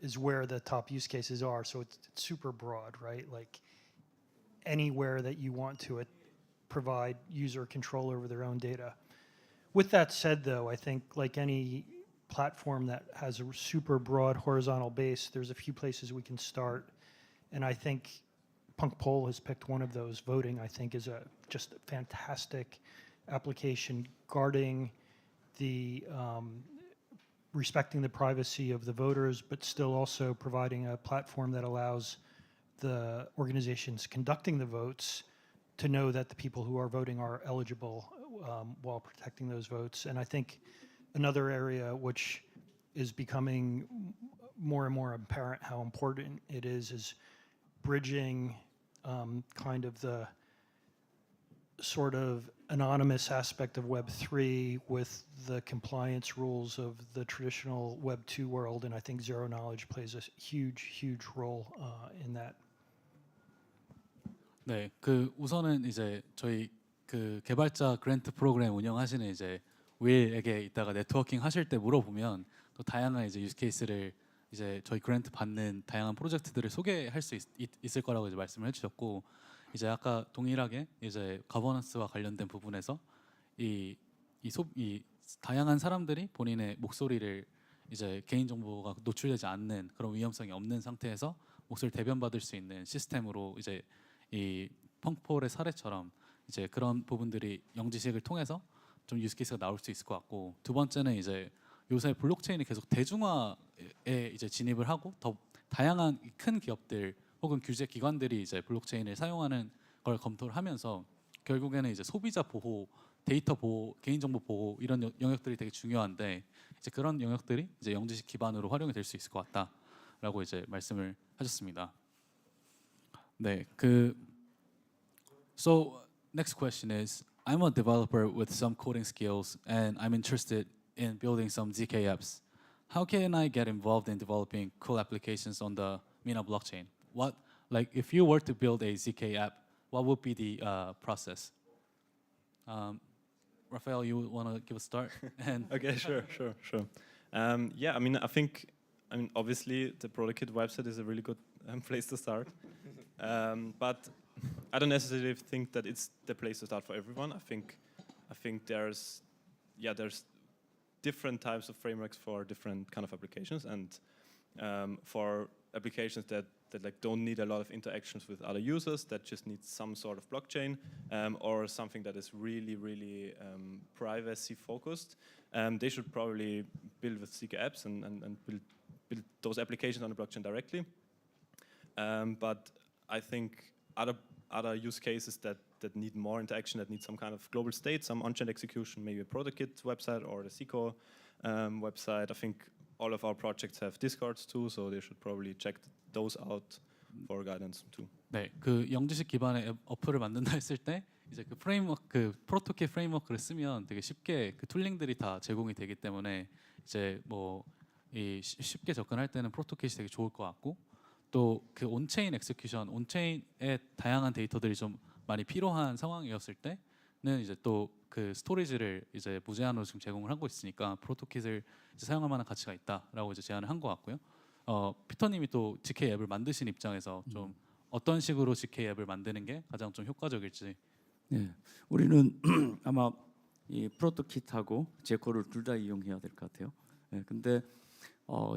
is where the top use cases are. So it's super broad, right? Like anywhere that you want to provide user control over their own data. With that said, though, I think like any platform that has a super broad horizontal base, there's a few places we can start. And I think Punk Poll has picked one of those. Voting, I think, is just a fantastic application guarding the respecting the privacy of the voters, but still also providing a platform that allows the organizations conducting the votes to know that the people who are voting are eligible while protecting those votes. And I think another area which is becoming more and more apparent how important it is bridging kind of the sort of anonymous aspect of Web3 with the compliance rules of the traditional Web2 world, and I think zero knowledge plays a huge role in that. 네, 그 우선은 이제 저희 그 개발자 그랜트 프로그램 운영하시는 이제 윌에게 이따가 네트워킹 하실 때 물어보면 또 다양한 이제 유스 케이스를 이제 저희 그랜트 받는 다양한 프로젝트들을 소개할 수 있을 거라고 이제 말씀을 해주셨고 이제 아까 동일하게 이제 가버넌스와 관련된 부분에서 이 다양한 사람들이 본인의 목소리를 이제 개인 정보가 노출되지 않는 그런 위험성이 없는 상태에서 목소리를 대변받을 수 있는 시스템으로 이제 이 펑폴의 사례처럼 이제 그런 부분들이 영지식을 통해서 좀 유스 케이스가 나올 수 있을 것 같고 두 번째는 이제 요새 블록체인이 계속 대중화에 이제 진입을 하고 더 다양한 큰 기업들 혹은 규제 기관들이 이제 블록체인을 사용하는 걸 검토를 하면서 결국에는 이제 소비자 보호, 데이터 보호, 개인정보 보호 이런 영역들이 되게 중요한데 이제 그런 영역들이 이제 영지식 기반으로 활용이 될 수 있을 것 같다라고 이제 말씀을 하셨습니다. 네, So next question is, I'm a developer with some coding skills and I'm interested in building some zk apps. How can I get involved in developing cool applications on the Mina blockchain? What, like, if you were to build a zk app, what would be the process? Raphael, you want to give a start? And Okay, sure. Yeah, I mean, obviously the ProtoKit website is a really good place to start, but I don't necessarily think that it's the place to start for everyone. I think there's different types of frameworks for different kind of applications, and for applications that like don't need a lot of interactions with other users, that just need some sort of blockchain, or something that is really privacy focused. They should probably build with zk apps and build those applications on the blockchain directly. But I think other use cases that need more interaction, that need some kind of global state, some on-chain execution, maybe a ProtoKit website or the zco website. I think all of our projects have Discords too, so they should probably check those out for guidance too. 네, 그 영지식 기반의 어플을 만든다 했을 때 이제 그 프레임워크, 그 프로토킷 프레임워크를 쓰면 되게 쉽게 그 툴링들이 다 제공이 되기 때문에 이제 뭐 이 쉽게 접근할 때는 프로토킷이 되게 좋을 것 같고 또 그 온체인 엑스큐션, 온체인의 다양한 데이터들이 좀 많이 필요한 상황이었을 때는 이제 또 그 스토리지를 이제 무제한으로 지금 제공을 하고 있으니까 프로토킷을 이제 사용할 만한 가치가 있다라고 이제 제안을 한 것 같고요. 피터님이 또 zk 앱을 만드신 입장에서 좀 어떤 식으로 zk 앱을 만드는 게 가장 좀 효과적일지. 네, 우리는 아마 이 프로토킷하고 제코를 둘 다 이용해야 될 것 같아요. 네, 근데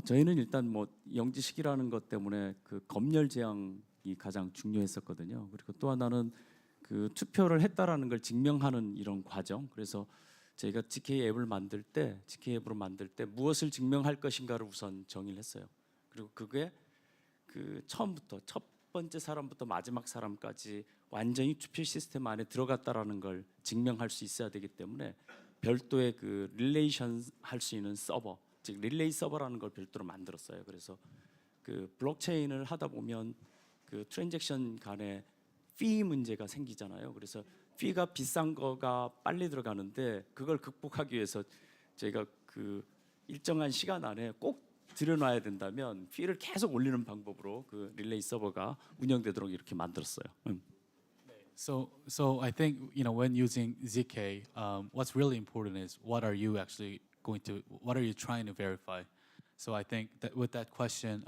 저희는 일단 뭐 영지식이라는 것 때문에 그 검열 제한이 가장 중요했었거든요. 그리고 또 하나는 그 투표를 했다라는 걸 증명하는 이런 과정. 그래서 저희가 zk 앱을 만들 때, zk 앱으로 만들 때 무엇을 증명할 것인가를 우선 정의를 했어요. 그리고 그게 그 처음부터 첫 번째 사람부터 마지막 사람까지 완전히 투표 시스템 안에 들어갔다라는 걸 증명할 수 있어야 되기 때문에 별도의 그 릴레이션 할 수 있는 서버, 즉 릴레이 서버라는 걸 별도로 만들었어요. 그래서 그 블록체인을 하다 보면 그 트랜잭션 간에 피 문제가 생기잖아요. 그래서 피가 비싼 거가 빨리 들어가는데 그걸 극복하기 위해서 저희가 그 일정한 시간 안에 꼭 들여놔야 된다면 피를 계속 올리는 방법으로 그 릴레이 서버가 운영되도록 이렇게 만들었어요. So I think when using zk, what's really important is what are you trying to verify? So I think that with that question,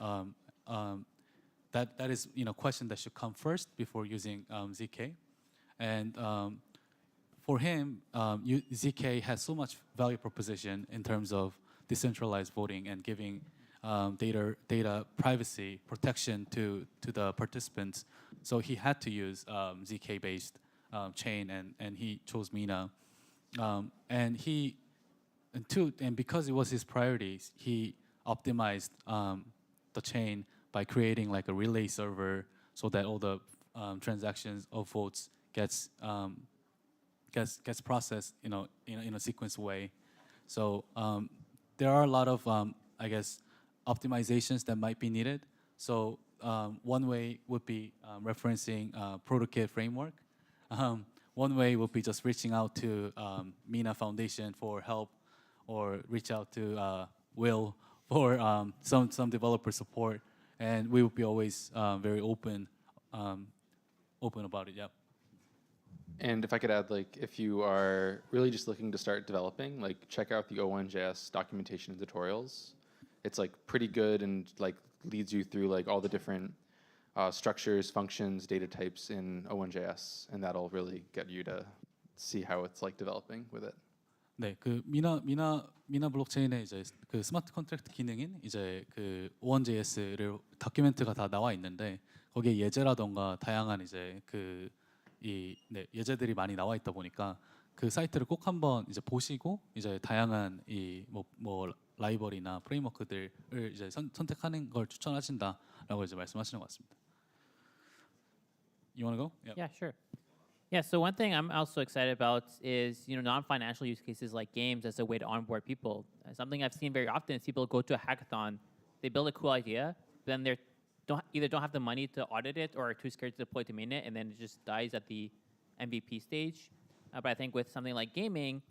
that is question that should come first before using zk, and for him, zk has so much value proposition in terms of decentralized voting and giving data privacy protection to the participants. So he had to use zk-based chain, and he chose Mina, and because it was his priorities, he optimized the chain by creating like a relay server so that all the transactions of votes gets processed in a sequenced way. So there are a lot of I guess optimizations that might be needed. So one way would be referencing ProtoKit framework. One way would be just reaching out to Mina Foundation for help, or reach out to Will for some developer support, and we would be always very open about it. Yeah. And if I could add, like, if you are really just looking to start developing, like, check out the O1JS documentation and tutorials. It's like pretty good and like leads you through like all the different structures, functions, data types in O1JS, and that'll really get you to see how it's like developing with it. 네, 그 미나 블록체인의 이제 그 스마트 컨트랙트 기능인 이제 그 O1JS를 다큐멘트가 다 나와 있는데 거기에 예제라던가 다양한 이제 그 예제들이 많이 나와 있다 보니까 그 사이트를 꼭 한번 이제 보시고 이제 다양한 이 뭐 라이벌이나 프레임워크들을 이제 선택하는 걸 추천하신다라고 이제 말씀하시는 것 같습니다. You wanna go? Yeah. Yeah, sure. Yeah, so one thing I'm also excited about is non-financial use cases like games as a way to onboard people. Something I've seen very often is people go to a hackathon, they build a cool idea, then they don't have the money to audit it or are too scared to deploy to mainnet, and then it just dies at the MVP stage. But I think with something like gaming,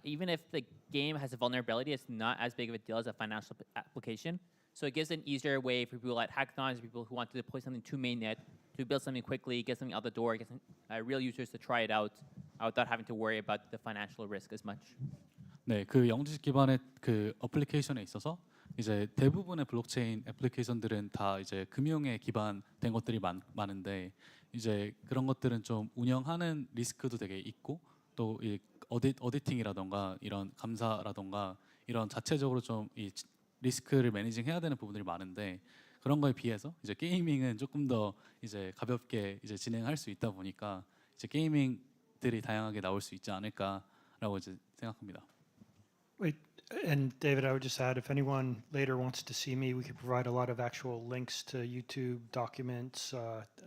even if the game has a vulnerability, it's not as big of a deal as a financial application. So it gives an easier way for people at hackathons, people who want to deploy something to mainnet, to build something quickly, get something out the door, get some, real users to try it out without having to worry about the financial risk as much. 네, 그 영주식 기반의 그 어플리케이션에 있어서 이제 대부분의 블록체인 애플리케이션들은 다 이제 금융에 기반된 것들이 많은데 이제 그런 것들은 좀 운영하는 리스크도 되게 있고 또 이 어디팅이라던가 이런 감사라던가 이런 자체적으로 좀 이 리스크를 매니징해야 되는 부분들이 많은데 그런 거에 비해서 이제 게이밍은 조금 더 이제 가볍게 이제 진행할 수 있다 보니까 이제 게이밍들이 다양하게 나올 수 있지 않을까라고 이제 생각합니다. Wait, and David, I would just add, if anyone later wants to see me, we could provide a lot of actual links to YouTube documents.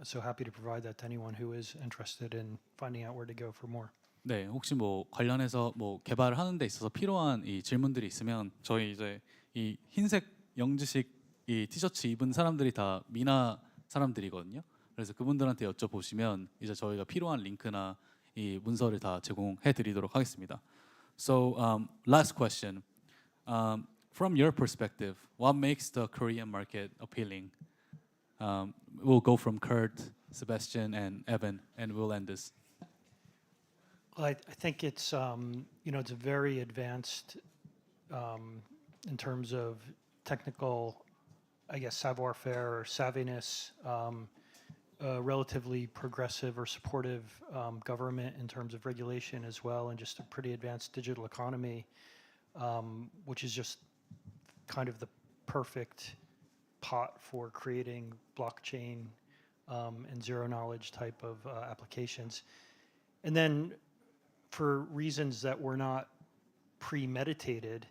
So happy to provide that to anyone who is interested in finding out where to go for more. 네, 혹시 뭐 관련해서 뭐 개발을 하는 데 있어서 필요한 이 질문들이 있으면 저희 이제 이 흰색 영주식 이 티셔츠 입은 사람들이 다 미나 사람들이거든요. 그래서 그분들한테 여쭤보시면 이제 저희가 필요한 링크나 이 문서를 다 제공해 드리도록 하겠습니다. So last question. From your perspective, what makes the Korean market appealing? We'll go from Kurt, Sebastian, and Evan, and we'll end this. Well, I think it's it's a very advanced in terms of technical, I guess, savoir-faire or savviness, relatively progressive or supportive government in terms of regulation as well, and just a pretty advanced digital economy, which is just kind of the perfect pot for creating blockchain and zero knowledge type of applications. And then for reasons that were not premeditated,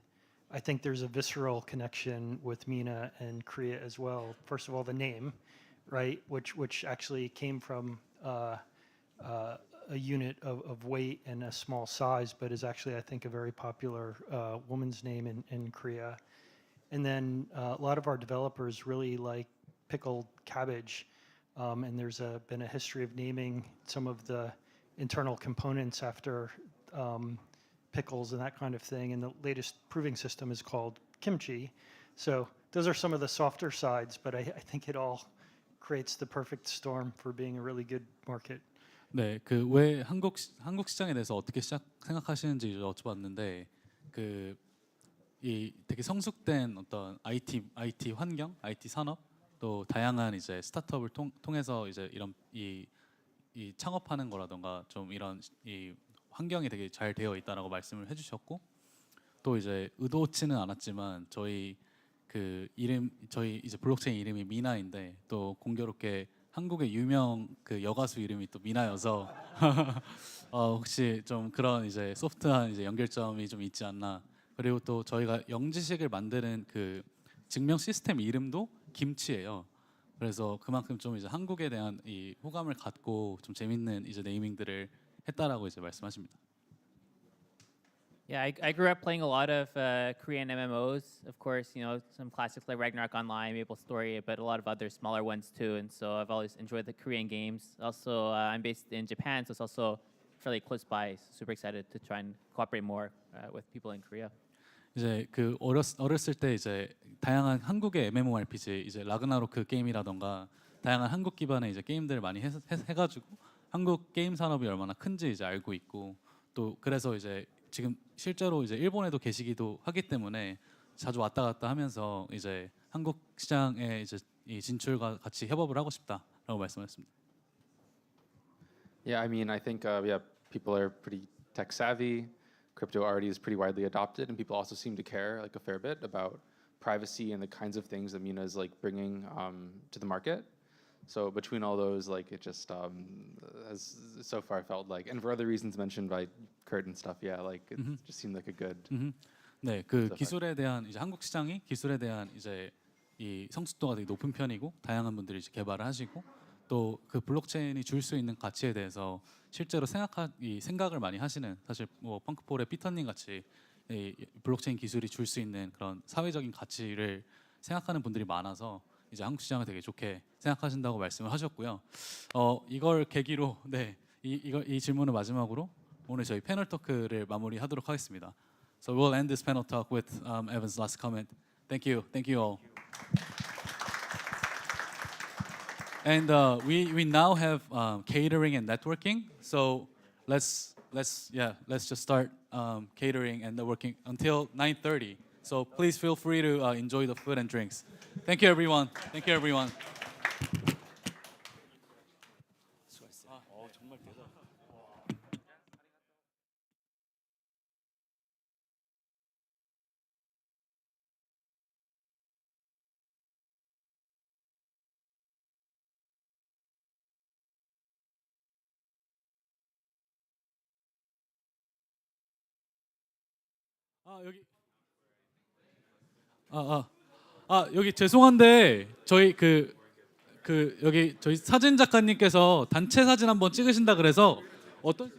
I think there's a visceral connection with Mina and Korea as well. First of all, the name, right, which actually came from a unit of weight and a small size, but is actually, I think, a very popular woman's name in Korea. And then a lot of our developers really like pickled cabbage, and there's been a history of naming some of the internal components after pickles and that kind of thing, and the latest proving system is called kimchi. So those are some of the softer sides, but I think it all creates the perfect storm for being a really good market. 네, 그 왜 한국 시장에 대해서 어떻게 생각하시는지 여쭤봤는데 그 이 되게 성숙된 어떤 IT 환경, IT 산업 또 다양한 이제 스타트업을 통해서 이제 이런 이 창업하는 거라던가 좀 이런 이 환경이 되게 잘 되어 있다라고 말씀을 해주셨고 또 이제 의도치는 않았지만 저희 그 저희 이제 블록체인 이름이 미나인데 또 공교롭게 한국의 유명 그 여가수 이름이 또 미나여서 혹시 좀 그런 이제 소프트한 이제 연결점이 좀 있지 않나. 그리고 또 저희가 영지식을 만드는 그 증명 시스템 이름도 김치예요. 그래서 그만큼 좀 이제 한국에 대한 이 호감을 갖고 좀 재밌는 이제 네이밍들을 했다라고 이제 말씀하십니다. Yeah, I grew up playing a lot of Korean MMOs. Of course, some classics like Ragnarok Online, Maple Story, but a lot of other smaller ones too. And so I've always enjoyed the Korean games. Also, I'm based in Japan, so it's also fairly close by. So super excited to try and cooperate more with people in Korea. 이제 그 어렸을 때 이제 다양한 한국의 MMORPG 이제 라그나로크 게임이라던가 다양한 한국 기반의 이제 게임들을 많이 해가지고 한국 게임 산업이 얼마나 큰지 이제 알고 있고 또 그래서 이제 지금 실제로 이제 일본에도 계시기도 하기 때문에 자주 왔다 갔다 하면서 이제 한국 시장에 이제 이 진출과 같이 협업을 하고 싶다라고 말씀하셨습니다. Yeah, I mean, I think yeah, people are pretty tech savvy. Crypto already is pretty widely adopted, and people also seem to care like a fair bit about privacy and the kinds of things that Mina is like bringing to the market. So between all those, like it just has so far felt like, and for other reasons mentioned by Kurt and stuff, yeah, like it just seemed like a good. 네, 그 기술에 대한 이제 한국 시장이 기술에 대한 이제 이 성숙도가 되게 높은 편이고 다양한 분들이 이제 개발을 하시고 또 그 블록체인이 줄 수 있는 가치에 대해서 실제로 생각을 많이 하시는 사실 뭐 펑크폴의 피터님 같이 이 블록체인 기술이 줄 수 있는 그런 사회적인 가치를 생각하는 분들이 많아서 이제 한국 시장을 되게 좋게 생각하신다고 말씀을 하셨고요. 이걸 계기로 이 질문을 마지막으로 오늘 저희 패널 토크를 마무리하도록 하겠습니다. So we'll end this panel talk with Evan's last comment. Thank you all. And we now have catering and networking. So let's just start catering and networking until 9:30. So please feel free to enjoy the food and drinks. Thank you, everyone. Thank you, everyone. 정말 대단. 여기 죄송한데 저희 여기 저희 사진 작가님께서 단체 사진 한번 찍으신다 그래서 어떤